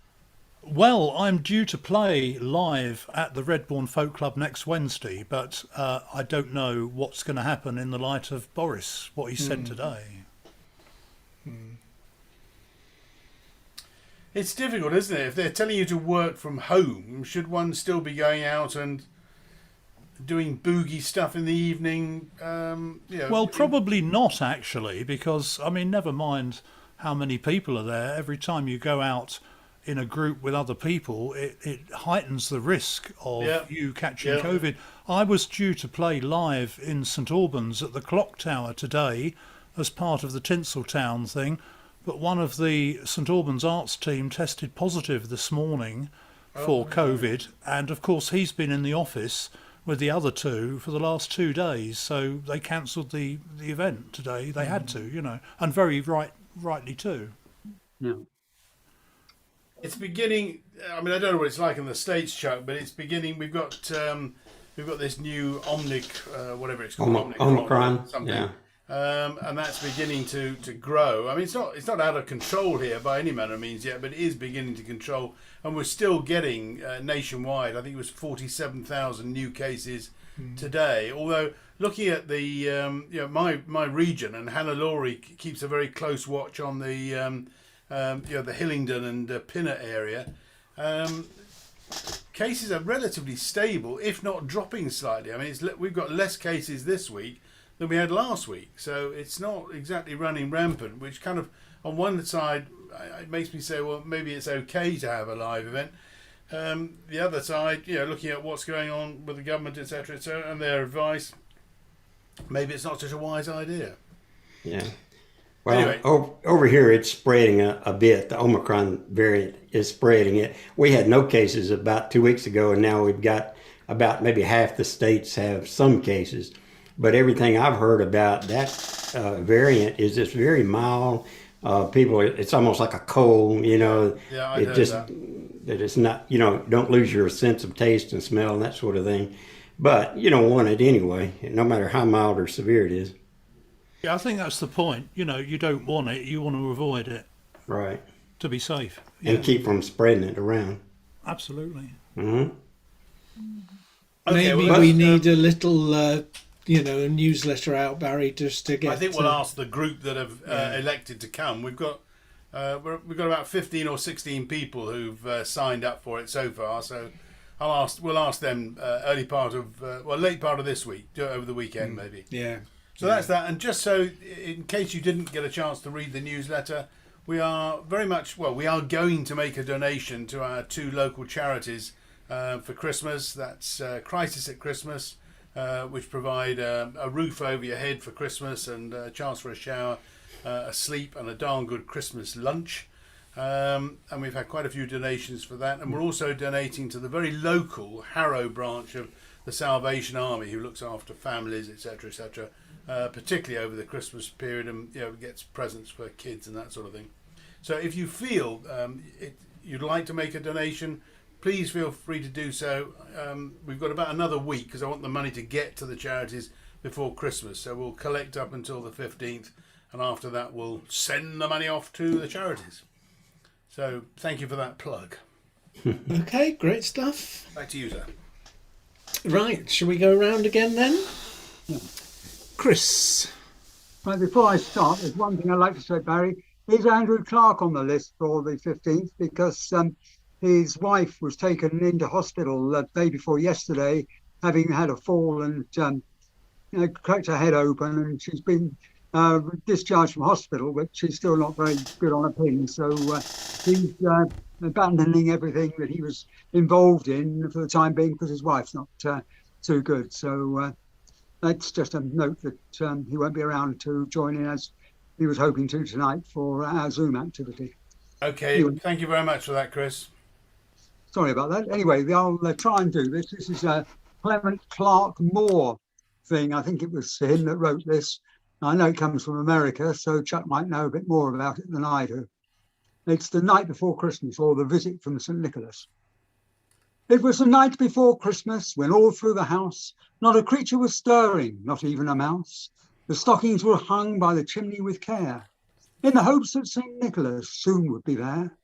Well, I'm due to play live at the Redbourne Folk Club next Wednesday, but I don't know what's going to happen in the light of Boris, what he said today. It's difficult, isn't it? If they're telling you to work from home, should one still be going out and doing boogie stuff in the evening? Well, probably not, actually, because, I mean, never mind how many people are there. Every time you go out in a group with other people, it heightens the risk of you catching COVID. I was due to play live in St Albans at the Clock Tower today as part of the Tinseltown thing, but one of the St Albans Arts team tested positive this morning for COVID, and of course he's been in the office with the other two for the last 2 days, so they cancelled the event today. They had to, and very rightly too. No. It's beginning. I mean, I don't know what it's like in the States, Chuck, but it's beginning. We've got this new whatever it's called, Omicron, something. yeah. and that's beginning to grow. I mean, it's not out of control here by any manner of means yet, but it is beginning to control, and we're still getting nationwide. I think it was 47,000 new cases today. Although looking at the my region, and Hannah Laurie keeps a very close watch on the the Hillingdon and Pinner area. Cases are relatively stable, if not dropping slightly. I mean, we've got less cases this week than we had last week, so it's not exactly running rampant, which kind of, on one side, it makes me say, well, maybe it's okay to have a live event. The other side, looking at what's going on with the government, etc., and their advice, maybe it's not such a wise idea. Yeah. Well, Anyway. over here it's spreading a bit. The Omicron variant is spreading it. We had no cases about 2 weeks ago, and now we've got about maybe half the states have some cases. But everything I've heard about that variant is just very mild. It's almost like a cold, Yeah, I heard that. that it's not, don't lose your sense of taste and smell and that sort of thing. But you don't want it anyway, no matter how mild or severe it is. Yeah, I think that's the point. You don't want it. You want to avoid it Right. to be safe. And keep from spreading it around. Absolutely. Hmm. Okay, Maybe well, we need a little, a newsletter out, Barry, just to get. I think we'll ask the group that have elected to come. We've got about 15 or 16 people who've signed up for it so far. So we'll ask them late part of this week, do it over the weekend maybe. Yeah. So that's that. And just so, in case you didn't get a chance to read the newsletter, we are going to make a donation to our 2 local charities for Christmas. That's Crisis at Christmas, which provide a roof over your head for Christmas and a chance for a shower, a sleep, and a darn good Christmas lunch. And we've had quite a few donations for that. And we're also donating to the very local Harrow branch of the Salvation Army, who looks after families, etc., etc., particularly over the Christmas period, and gets presents for kids and that sort of thing. So if you feel you'd like to make a donation, please feel free to do so. We've got about another week because I want the money to get to the charities before Christmas. So we'll collect up until the 15th, and after that we'll send the money off to the charities. So thank you for that plug. Okay, great stuff. Back to you, sir. Right, shall we go around again then? Chris. Right, before I start, there's one thing I'd like to say, Barry. Is Andrew Clark on the list for the 15th? Because his wife was taken into hospital the day before yesterday, having had a fall and cracked her head open, and she's been discharged from hospital, but she's still not very good on her pin. So he's abandoning everything that he was involved in for the time being because his wife's not too good. So that's just a note that he won't be around to join in as he was hoping to tonight for our Zoom activity. Okay, Anyway. thank you very much for that, Chris. Sorry about that. Anyway, I'll try and do this. This is a Clement Clark Moore thing. I think it was him that wrote this. I know it comes from America, so Chuck might know a bit more about it than I do. It's the night before Christmas, or the visit from St. Nicholas. It was the night before Christmas when all through the house not a creature was stirring, not even a mouse. The stockings were hung by the chimney with care, in the hopes that St. Nicholas soon would be there.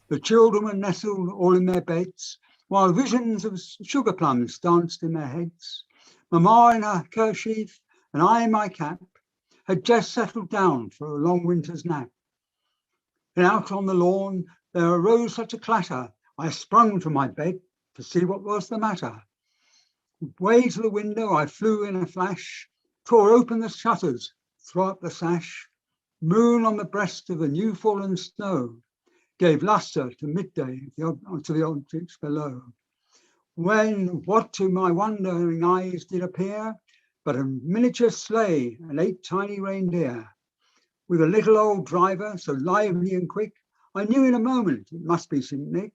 The children were nestled all in their beds, while visions of sugar plums danced in their heads. Mamma in her kerchief and I in my cap had just settled down for a long winter's nap. And out on the lawn there arose such a clatter, I sprung from my bed to see what was the matter. Way to the window I flew in a flash, tore open the shutters, threw up the sash. Moon on the breast of the new fallen snow gave lustre to midday to the objects below. When what to my wondering eyes did appear but a miniature sleigh and 8 tiny reindeer. With a little old driver so lively and quick, I knew in a moment it must be St. Nick.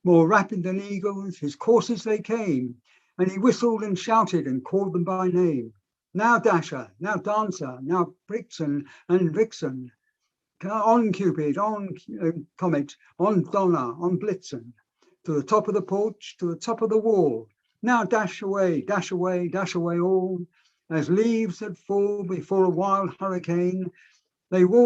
More rapid than eagles, his coursers they came, and he whistled and shouted and called them by name. Now Dasher, now Dancer, now Blitzen and Vixen. On Cupid, on Comet, on Donner, on Blitzen. To the top of the porch, to the top of the wall. Now dash away, dash away, dash away all. as leaves that fall before a wild hurricane. They met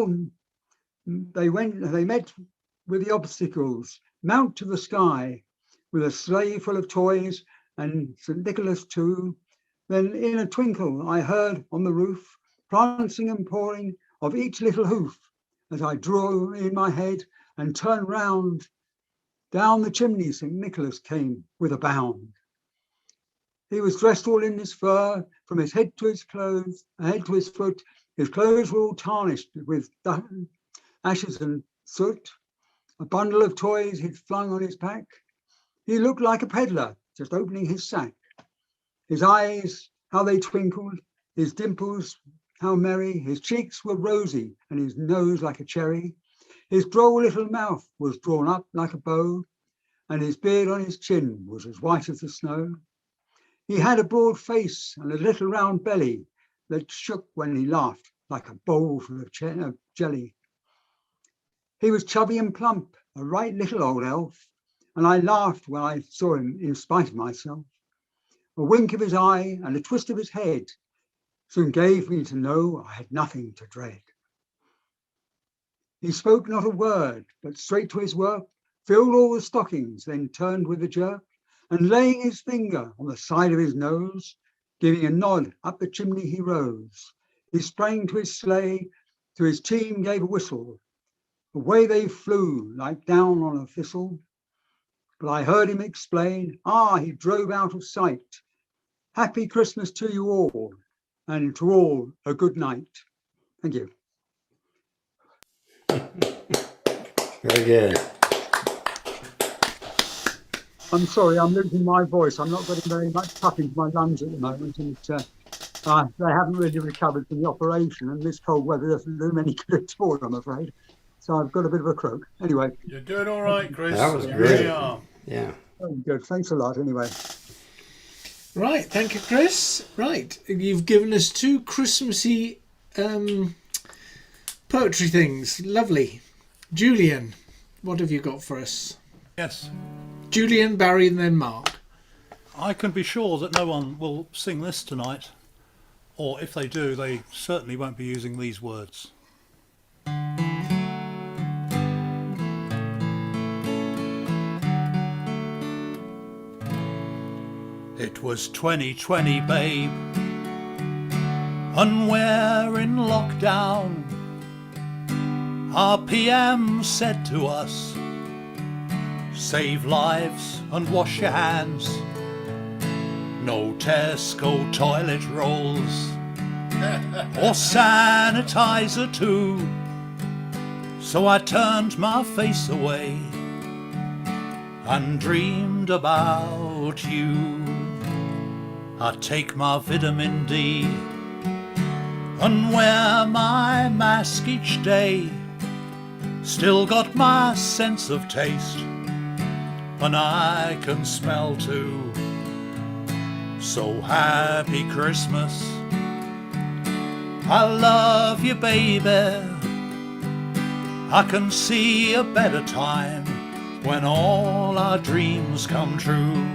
with the obstacles, mount to the sky, with a sleigh full of toys and St. Nicholas too. Then in a twinkle I heard on the roof, prancing and pawing of each little hoof, as I drew in my head and turned round. Down the chimney St. Nicholas came with a bound. He was dressed all in his fur, from his head to his foot. His clothes were all tarnished with ashes and soot. A bundle of toys he'd flung on his back. He looked like a peddler, just opening his sack. His eyes, how they twinkled, his dimples, how merry. His cheeks were rosy, and his nose like a cherry. His droll little mouth was drawn up like a bow, and his beard on his chin was as white as the snow. He had a broad face and a little round belly that shook when he laughed like a bowl full of jelly. He was chubby and plump, a right little old elf, and I laughed when I saw him in spite of myself. A wink of his eye and a twist of his head soon gave me to know I had nothing to dread. He spoke not a word, but straight to his work, filled all the stockings, then turned with a jerk, and laying his finger on the side of his nose, giving a nod up the chimney he rose. He sprang to his sleigh, to his team gave a whistle. Away they flew like down on a thistle. But I heard him explain, he drove out of sight. Happy Christmas to you all, and to all a good night. Thank you. Very good. I'm sorry, I'm losing my voice. I'm not getting very much puff into my lungs at the moment, and they haven't really recovered from the operation, and this cold weather doesn't do me any good at all, I'm afraid. So I've got a bit of a croak. Anyway. You're doing all right, Chris. That was You great. really are. Yeah. Very good. Thanks a lot, anyway. Right, thank you, Chris. Right, you've given us two Christmassy poetry things. Lovely. Julian, what have you got for us? Yes. Julian, Barry, and then Mark. I can be sure that no one will sing this tonight, or if they do, they certainly won't be using these words. It was 2020, babe, and we're in lockdown. Our PM said to us, save lives and wash your hands. No Tesco toilet rolls or sanitizer too. So I turned my face away and dreamed about you. I take my vitamin D and wear my mask each day. Still got my sense of taste, and I can smell too. So happy Christmas, I love you, baby. I can see a better time when all our dreams come true.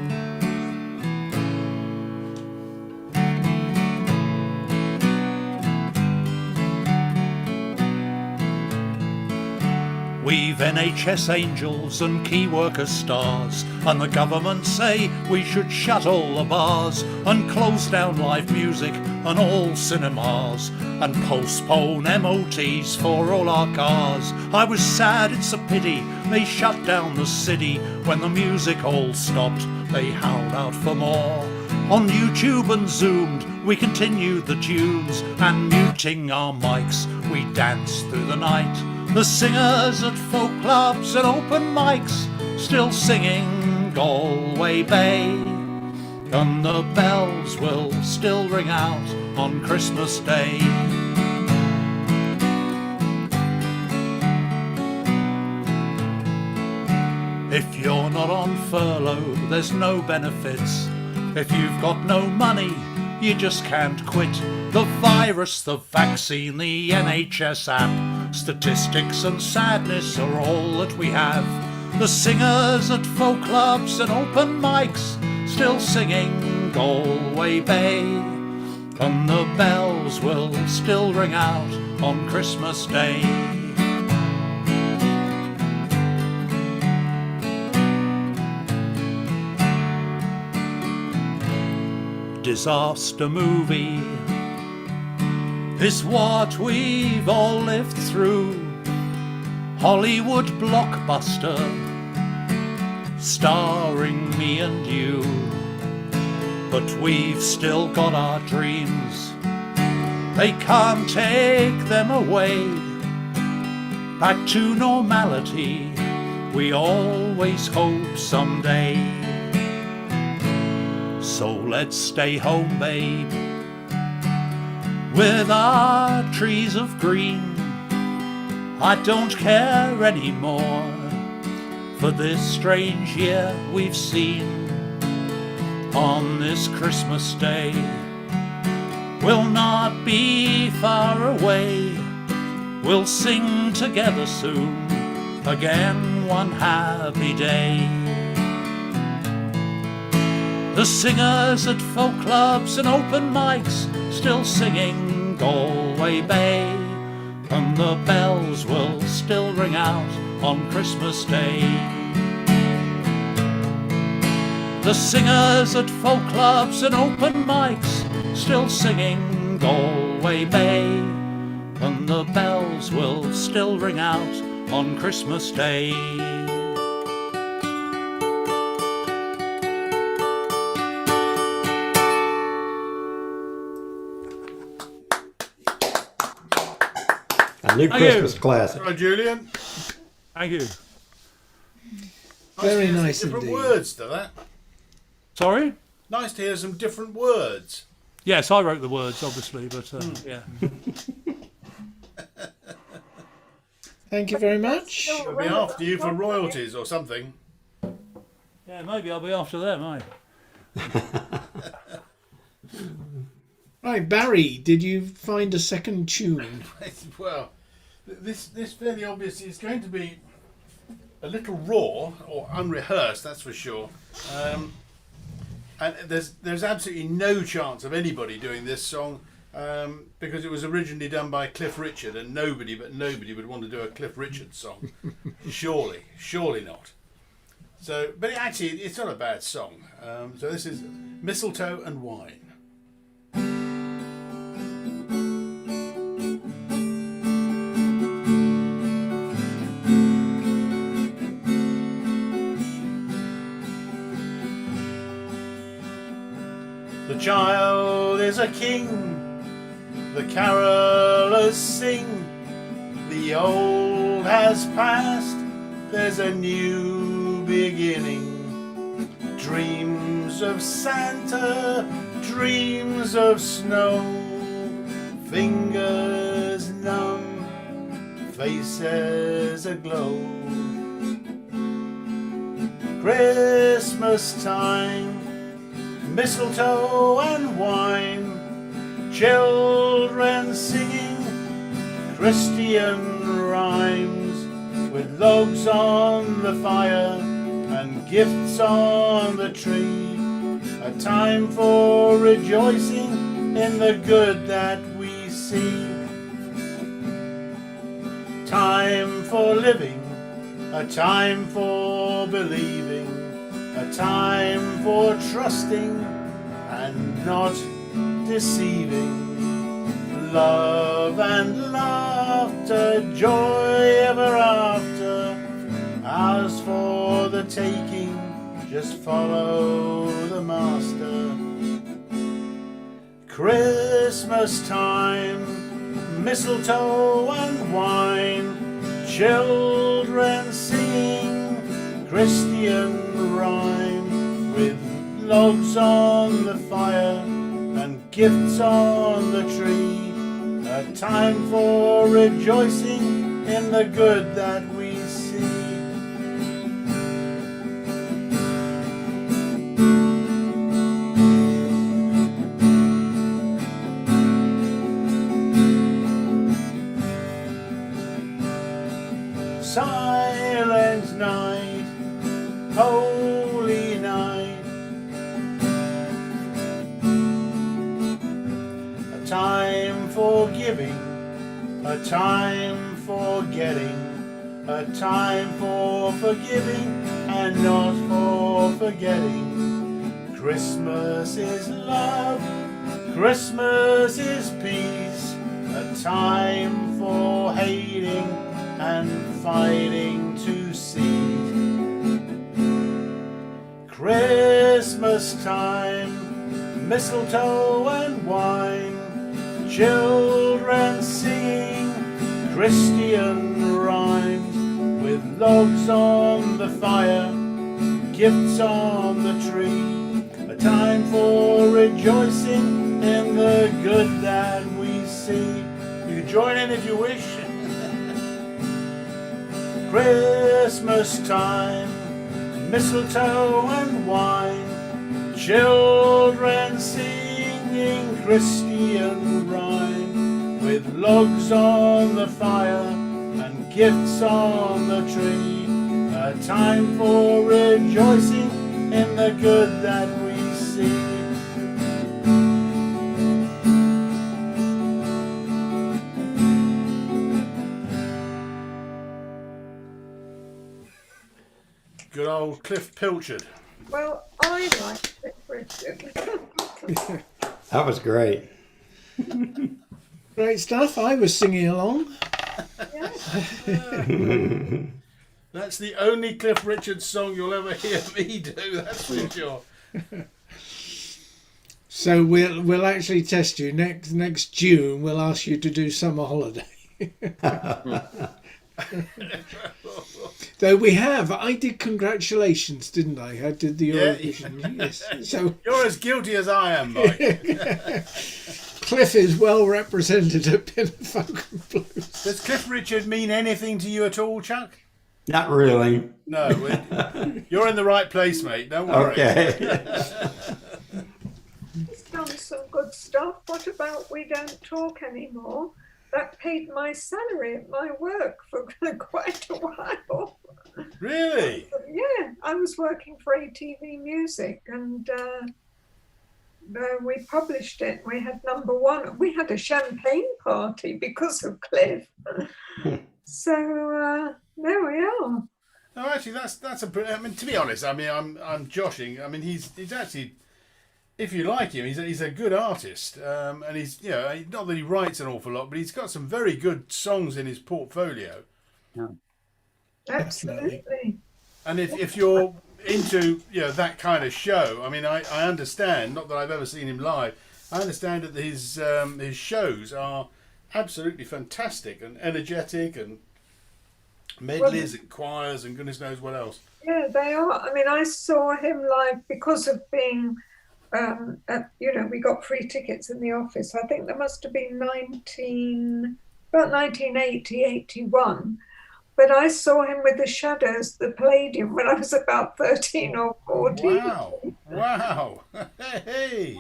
We've NHS angels and key worker stars, and the government say we should shut all the bars and close down live music and all cinemas and postpone MOTs for all our cars. I was sad, it's a pity they shut down the city. When the music all stopped, they howled out for more. On YouTube and Zoomed, we continued the tunes, and muting our mics, we danced through the night. The singers at folk clubs and open mics still singing Galway Bay, and the bells will still ring out on Christmas Day. If you're not on furlough, there's no benefits. If you've got no money, you just can't quit. The virus, the vaccine, the NHS app, statistics and sadness are all that we have. The singers at folk clubs and open mics still singing Galway Bay, and the bells will still ring out on Christmas Day. Disaster movie is what we've all lived through. Hollywood blockbuster starring me and you. But we've still got our dreams, they can't take them away. Back to normality, we always hope someday. So let's stay home, babe, with our trees of green. I don't care anymore for this strange year we've seen. On this Christmas Day, we'll not be far away. We'll sing together soon, again one happy day. The singers at folk clubs and open mics still singing Galway Bay, and the bells will still ring out on Christmas Day. The singers at folk clubs and open mics still singing Galway Bay, and the bells will still ring out on Christmas Day. A new Thank Christmas you. classic. Right, Julian. Thank you. Very to hear nice some different indeed. words to that. Sorry? Nice to hear some different words. Yes, I wrote the words, obviously, but yeah. Thank you very much. I'll be after you for royalties or something. Yeah, maybe I'll be after them, eh? Right, Barry, did you find a second tune? Well, this fairly obviously is going to be a little raw or unrehearsed, that's for sure. And there's absolutely no chance of anybody doing this song because it was originally done by Cliff Richard, and nobody would want to do a Cliff Richard song. surely not. So, but actually, it's not a bad song. So this is Mistletoe and Wine. The child is a king, the carolers sing, the old has passed, there's a new beginning. Dreams of Santa, dreams of snow, fingers numb, faces aglow. Christmas time, mistletoe and wine, children singing Christian rhymes, with logs on the fire and gifts on the tree. A time for rejoicing in the good that we see. Time for living, a time for believing, a time for trusting and not deceiving. Love and laughter, joy ever after, ours for the taking, just follow the master. Christmas time, mistletoe and wine, children singing Christian rhyme, with logs on the fire and gifts on the tree. A time for rejoicing in the good that we see. Silent night, holy night, a time for getting, a time for forgiving and not for forgetting. Christmas is love, Christmas is peace, a time for hating and fighting to cease. Christmas time, mistletoe and wine, children singing Christian rhymes, with logs on the fire, gifts on the tree, a time for rejoicing in the good that we see. You can join in if you wish. Christmas time, mistletoe and wine, children singing Christian rhyme, with logs on the fire and gifts on the tree, a time for rejoicing in the good that we see. Good old Cliff Pilchard. Well, I like it, Richard. That was great. Great stuff. I was singing along. That's the only Cliff Richard song you'll ever hear me do, that's for sure. So we'll actually test you next June. We'll ask you to do Summer Holiday. Though I did Congratulations, didn't I? I did the Eurovision. Yeah. Yes. So you're as guilty as I am, Mike. Cliff is well represented at Pin Folk and Blues. Does Cliff Richard mean anything to you at all, Chuck? Not really. No, you're in the right place, mate. Don't worry. Okay. He's done some good stuff. What about We Don't Talk Anymore? That paid my salary at my work for quite a while. Really? Yeah, I was working for ATV Music, and we published it. We had #1. We had a champagne party because of Cliff. So there we are. No, actually, that's a. I mean, to be honest, I mean, I'm joshing. I mean, he's actually, if you like him, he's a good artist, and he's not that he writes an awful lot, but he's got some very good songs in his portfolio. Yeah. Absolutely. And if you're into that kind of show, I mean, I understand. Not that I've ever seen him live. I understand that his shows are absolutely fantastic and energetic, and medleys and choirs and goodness knows what else. Yeah, they are. I mean, I saw him live because of being. We got free tickets in the office. I think there must have been about 1980, 81. But I saw him with the Shadows, the Palladium, when I was about 13 or 14. Wow. Hey.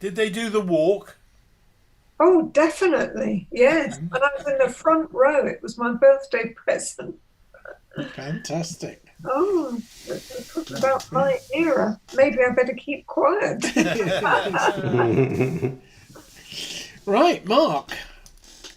Did they do the walk? Oh, definitely. Yes. And I was in the front row. It was my birthday present. Fantastic. Oh, talk about my era. Maybe I better keep quiet. Right, Mark.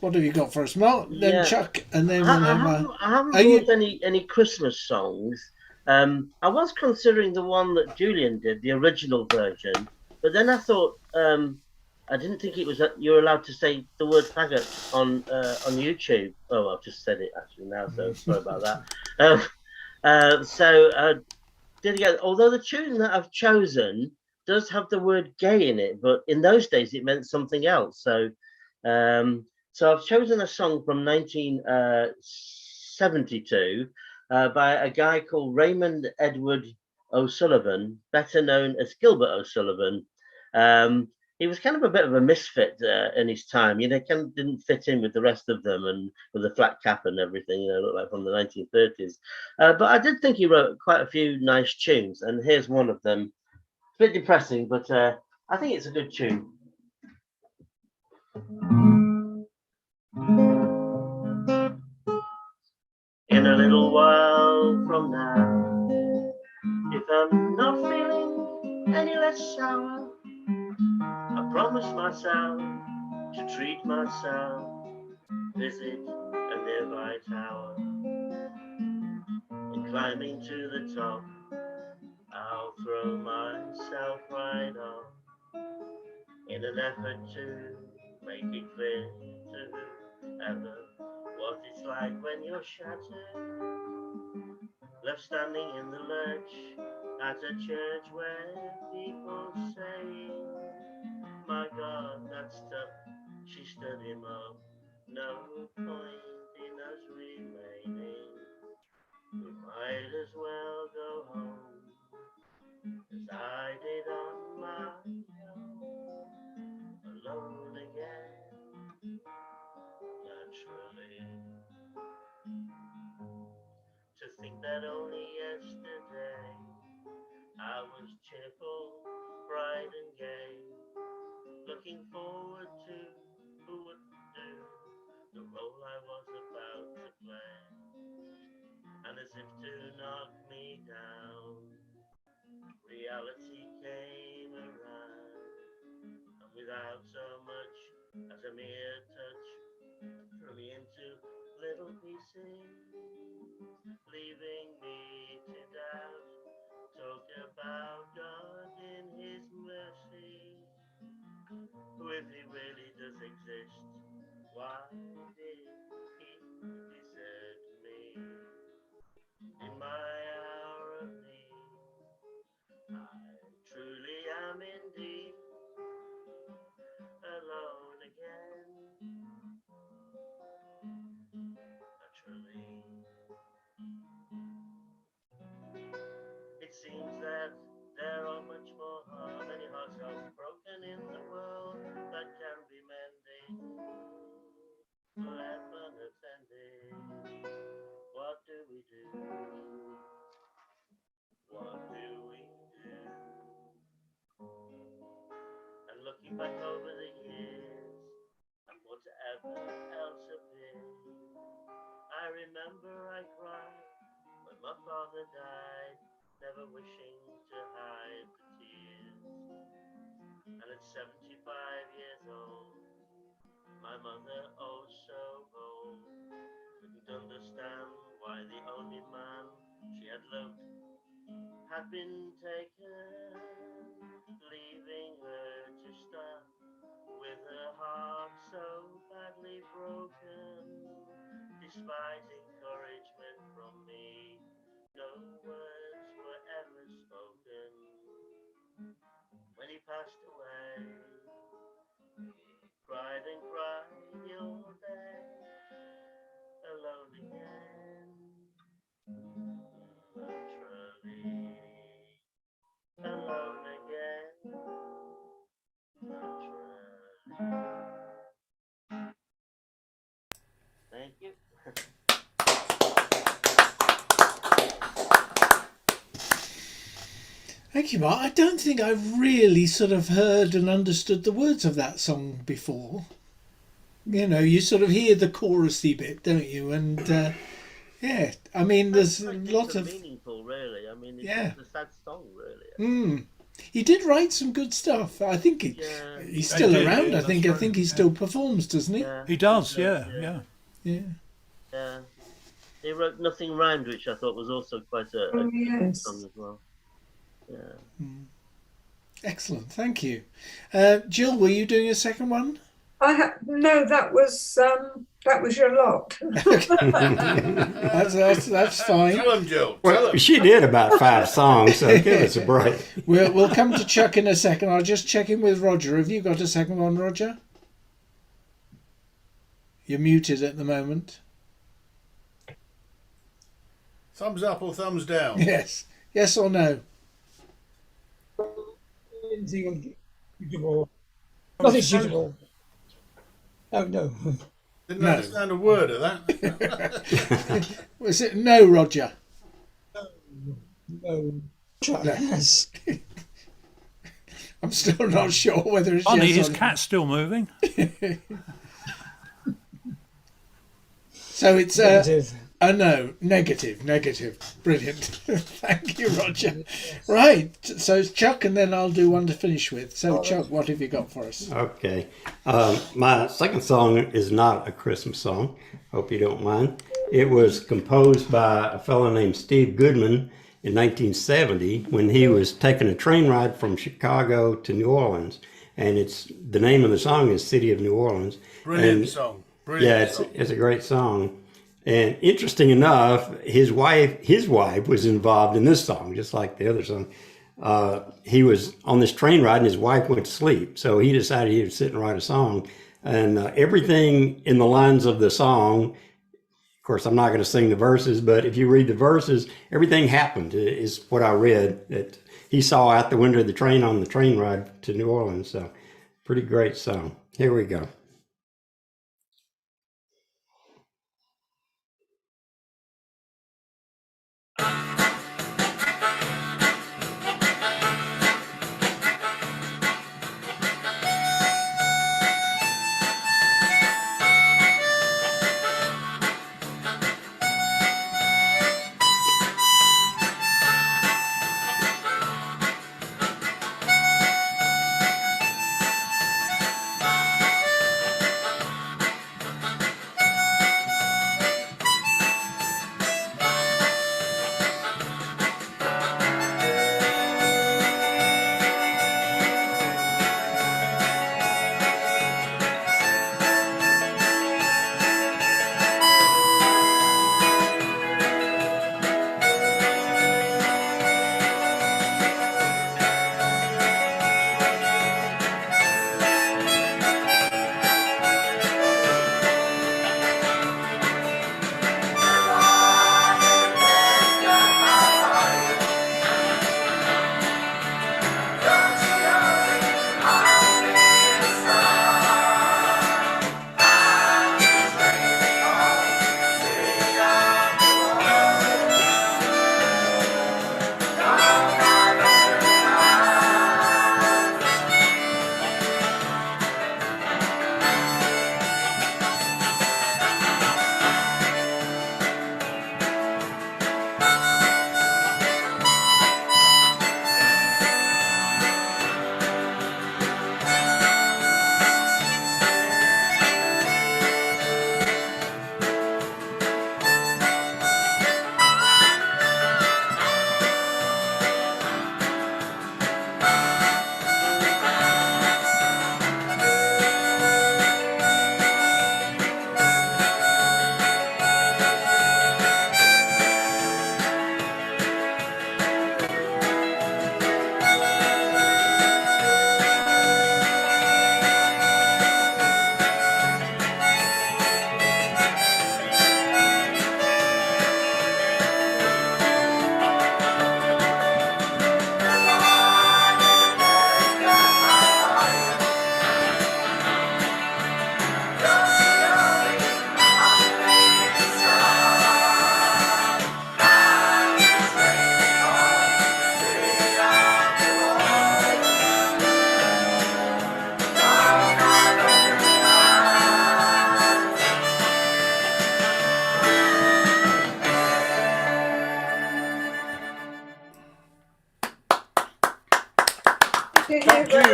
What have you got for us, Mark? Then Chuck, and then we'll have. I haven't brought any Christmas songs. I was considering the one that Julian did, the original version, but then I thought I didn't think it was that you're allowed to say the word faggot on YouTube. Oh, I've just said it actually now, so sorry about that. Did again. Although the tune that I've chosen does have the word gay in it, but in those days it meant something else. So I've chosen a song from 1972 by a guy called Raymond Edward O'Sullivan, better known as Gilbert O'Sullivan. He was kind of a bit of a misfit in his time. Kind of didn't fit in with the rest of them, and with the flat cap and everything, looked like from the 1930s. But I did think he wrote quite a few nice tunes, and here's one of them. It's a bit depressing, but I think it's a good tune. In a little while from now, if I'm not feeling any less sour, I promise myself to treat myself, visit a nearby tower, and climbing to the top, I'll throw myself right off, in an effort to make it clear to whoever what it's like when you're shattered, left standing in the lurch at a church where people say, my God, that's tough, she stood him up, no point in us remaining, we might as well go home, as I did on my own, alone again, naturally. To think that only yesterday I was cheerful, bright and gay, looking forward to who would do the role I was about to play. And as if to knock me down, reality came around, and without so much as a mere touch, threw me into little pieces, leaving me to doubt. Talk about God in his mercy, who if he really does exist, why did he desert me in my hour of need? I truly am indeed alone again, naturally. It seems that there are much more many hearts are broken in the world that can be mended, left unattended. What do we do? What do we do? And looking back over the years and whatever else appeared, I remember I cried when my father died, never wishing to hide the tears. And at 75 years old, my mother, oh so old, couldn't understand why the only man she had loved had been taken, leaving her to start with her heart so badly broken. Despite encouragement from me, no words were ever spoken. When he passed away, cried and cried, you're there, alone again, naturally, alone again, naturally. Thank you. Thank you, Mark. I don't think I've really sort of heard and understood the words of that song before. You know, you sort of hear the chorusy bit, don't you? And yeah, I mean, there's a lot of meaningful, really. I mean, it's a sad song, really. He did write some good stuff. I think he's still around. I think he still performs, doesn't he? Yeah. He does, yeah. He wrote Nothing Rhymed, which I thought was also quite a good song as well. Yeah. Excellent, thank you. Jill, were you doing a second one? No, that was your lot. That's fine. Tell him, Jill. Well, she did about 5 songs, so give us a break. We'll come to Chuck in a second. I'll just check in with Roger. Have you got a second one, Roger? You're muted at the moment. Thumbs up or thumbs down? Yes. Yes or no? Anything suitable? Nothing suitable. Oh no. Didn't understand a word of that. Was it no, Roger? No. Yes. I'm still not sure whether it's Funny, yes his or no. cat's still moving. So it's Negative. no, negative. Brilliant. Thank you, Roger. Right, so it's Chuck, and then I'll do one to finish with. So, Chuck, what have you got for us? Okay. My second song is not a Christmas song. Hope you don't mind. It was composed by a fellow named Steve Goodman in 1970 when he was taking a train ride from Chicago to New Orleans. And the name of the song is City of New Orleans. Brilliant song. Brilliant song. It's a great song. And interesting enough, his wife was involved in this song, just like the other song. He was on this train ride and his wife went to sleep. So he decided he would sit and write a song. And everything in the lines of the song, of course, I'm not going to sing the verses, but if you read the verses, everything happened is what I read that he saw out the window of the train on the train ride to New Orleans. So pretty great song. Here we go. Thank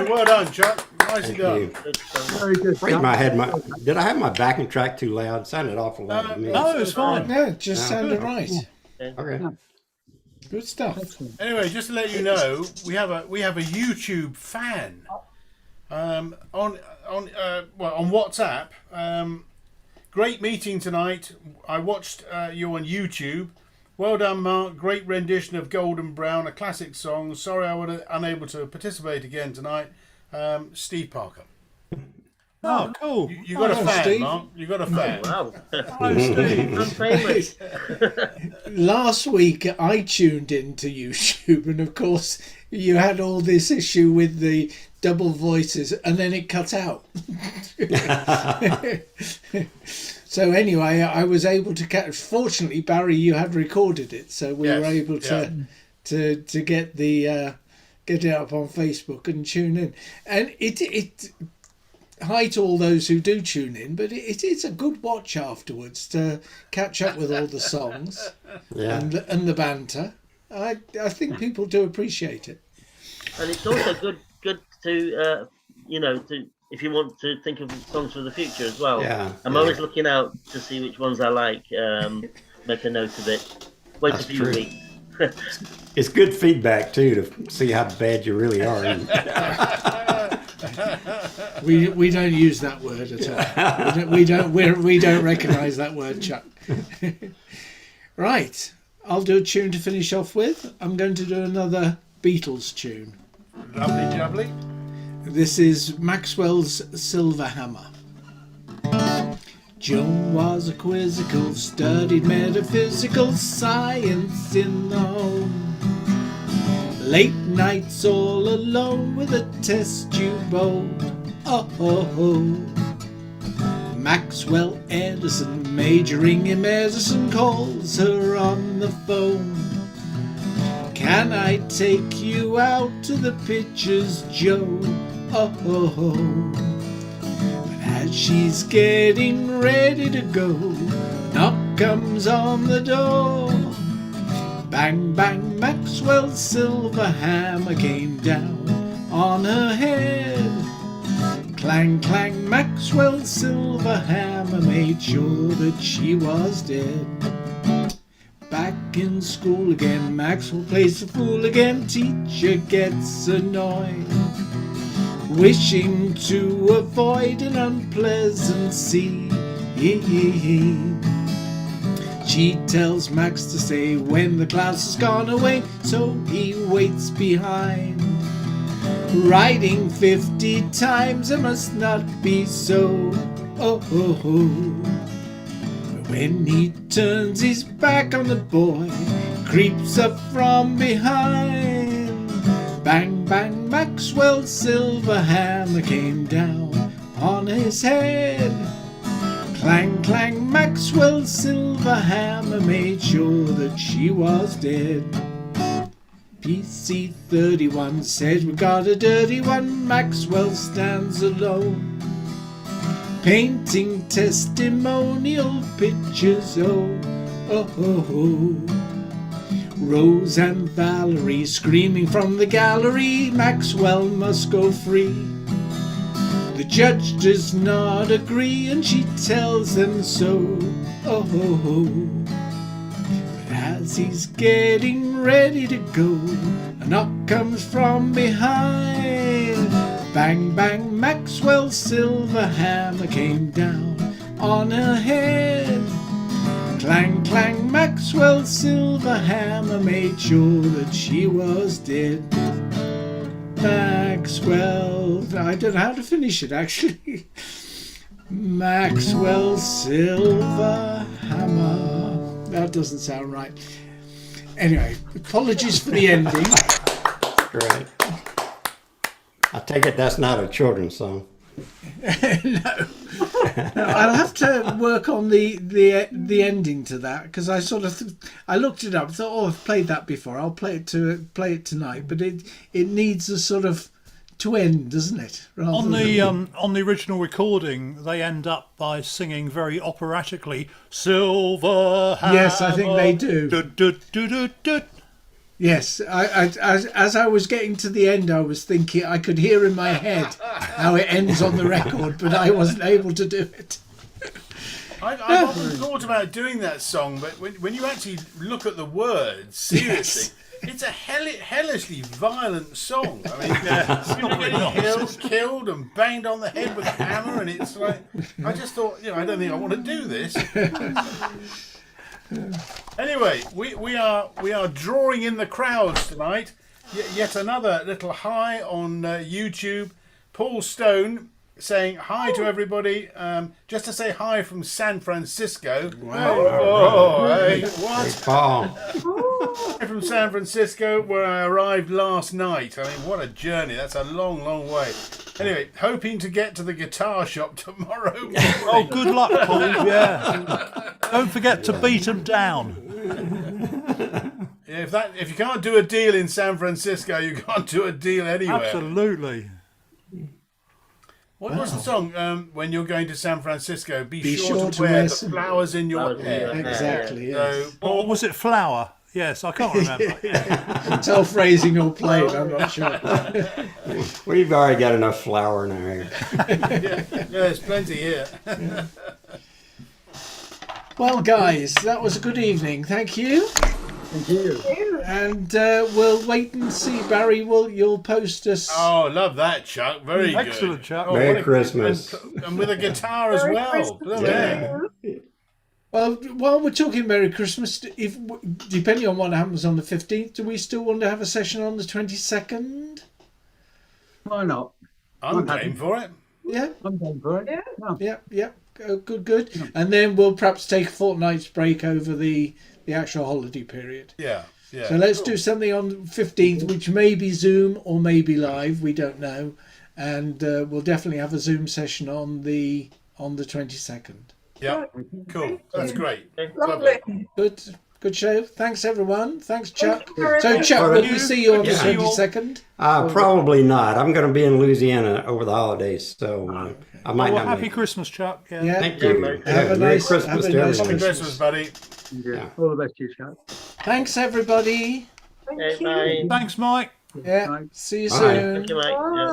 you. Well done, Chuck. Nicely done. Very good. Did I have my backing track too loud? It sounded awful loud to me. No, it's fine. No, it just sounded right. Okay. Good stuff. Anyway, just to let you know, we have a YouTube fan on WhatsApp. Great meeting tonight. I watched you on YouTube. Well done, Mark. Great rendition of Golden Brown, a classic song. Sorry I was unable to participate again tonight. Steve Parker. Oh, cool. You got a fan, Steve. Mark. You got a fan. Wow. Hello, Steve. I'm famous. Last week I tuned into YouTube, and of course you had all this issue with the double voices, and then it cut out. So anyway, I was able to catch. Fortunately, Barry, you had recorded it, so we were able to get the get it up on Facebook and tune in. And it hi to all those who do tune in, but it is a good watch afterwards to catch up with all the songs and the banter. I think people do appreciate it. And it's also good to if you want to think of songs for the future as well. I'm always looking out to see which ones I like. Make a note of it. Wait a few weeks. It's good feedback too to see how bad you really are. We don't use that word at all. We don't recognise that word, Chuck. Right, I'll do a tune to finish off with. I'm going to do another Beatles tune. Lovely, lovely. This is Maxwell's Silver Hammer. Joan was a quizzical, studied metaphysical science in the home. Late nights all alone with a test tube Maxwell Edison, majoring in medicine, calls her on the phone. Can I take you out to the pictures, Joe? But as she's getting ready to go, knock comes on the door. Bang, bang, Maxwell's silver hammer came down on her head. Clang, clang, Maxwell's silver hammer made sure that she was dead. Back in school again, Maxwell plays the fool again. Teacher gets annoyed, wishing to avoid an unpleasant scene. She tells Max to stay when the class has gone away, so he waits behind. Writing 50 times, it must not be so. But when he turns his back on the boy, creeps up from behind. Bang, bang, Maxwell's silver hammer came down on his head. Clang, clang, Maxwell's silver hammer made sure that she was dead. PC 31 said we got a dirty one. Maxwell stands alone, painting testimonial pictures. Rose and Valerie screaming from the gallery, Maxwell must go free. The judge does not agree and she tells them so. But as he's getting ready to go, a knock comes from behind. Bang, bang, Maxwell's silver hammer came down on her head. Clang, clang, Maxwell's silver hammer made sure that she was dead. Maxwell, I don't know how to finish it actually. Maxwell's silver hammer. That doesn't sound right. Anyway, apologies for the ending. Great. I take it that's not a children's song. No, I'll have to work on the ending to that, because I sort of I looked it up, thought, I've played that before. I'll play it tonight, but it needs a sort of to end, doesn't it? On the original recording, they end up by singing very operatically, "Silver Hammer." Yes, I think they do. Du-du-du-du-du. Yes, as I was getting to the end, I was thinking I could hear in my head how it ends on the record, but I wasn't able to do it. I've often thought about doing that song, but when you actually look at the words, seriously, it's a hellishly violent song. I mean, you're getting killed and banged on the head with a hammer, and it's like, I just thought, I don't think I want to do this. Anyway, we are drawing in the crowds tonight. Yet another little hi on YouTube. Paul Stone saying hi to everybody. Just to say hi from San Francisco. Wow. Oh, hey, what? Hey, Paul. From San Francisco, where I arrived last night. I mean, what a journey. That's a long, long way. Anyway, hoping to get to the guitar shop tomorrow. Oh, good luck, Paul. Yeah. Don't forget to beat them down. Yeah, if you can't do a deal in San Francisco, you can't do a deal anywhere. Absolutely. What was the song? When you're going to San Francisco, be Be sure, sure to to wear wear the some- flowers in your Flowers in your hair. hair. Exactly. Yes. So, Or was it flour? Yes, I can't remember. Yeah. Tell phrasing or playing, I'm not sure. We've already got enough flour in our hair. yeah, there's plenty here. Well, guys, that was a good evening. Thank you. Thank you. And we'll wait and see. Barry, you'll post us. Oh, love that, Chuck. Very good. Excellent, Chuck. Oh, Merry what a- Christmas. And with a guitar as Merry well. Christmas Look to at that. you. Well, while we're talking Merry Christmas, if depending on what happens on the 15th, do we still want to have a session on the 22nd? Why not? I'm I'm happy. game for it. Yeah, I'm going for it. Yeah. yeah. Oh, good. And then we'll perhaps take a fortnight's break over the actual holiday period. Yeah. Yeah. So let's do something on the 15th, which may be Zoom or may be live. We don't know. And we'll definitely have a Zoom session on the 22nd. Yeah. Cool. That's great. Lovely. Good show. Thanks, everyone. Thanks, Chuck. Thank you very So, much. Chuck, will we you. see you on the Yeah. 22nd? Probably not. I'm going to be in Louisiana over the holidays, so I might Oh, well, not happy make it. Christmas, Chuck. Yeah. Yeah. Thank you. Merry Have a Merry nice- Christmas have a to nice Happy everyone. Christmas, buddy. Yeah. All the best to you, Chuck. Thanks, everybody. Thank Okay, you. bye. Thanks, Mike. Yeah. Bye. See you Bye. soon. Thank you, mate. Yeah.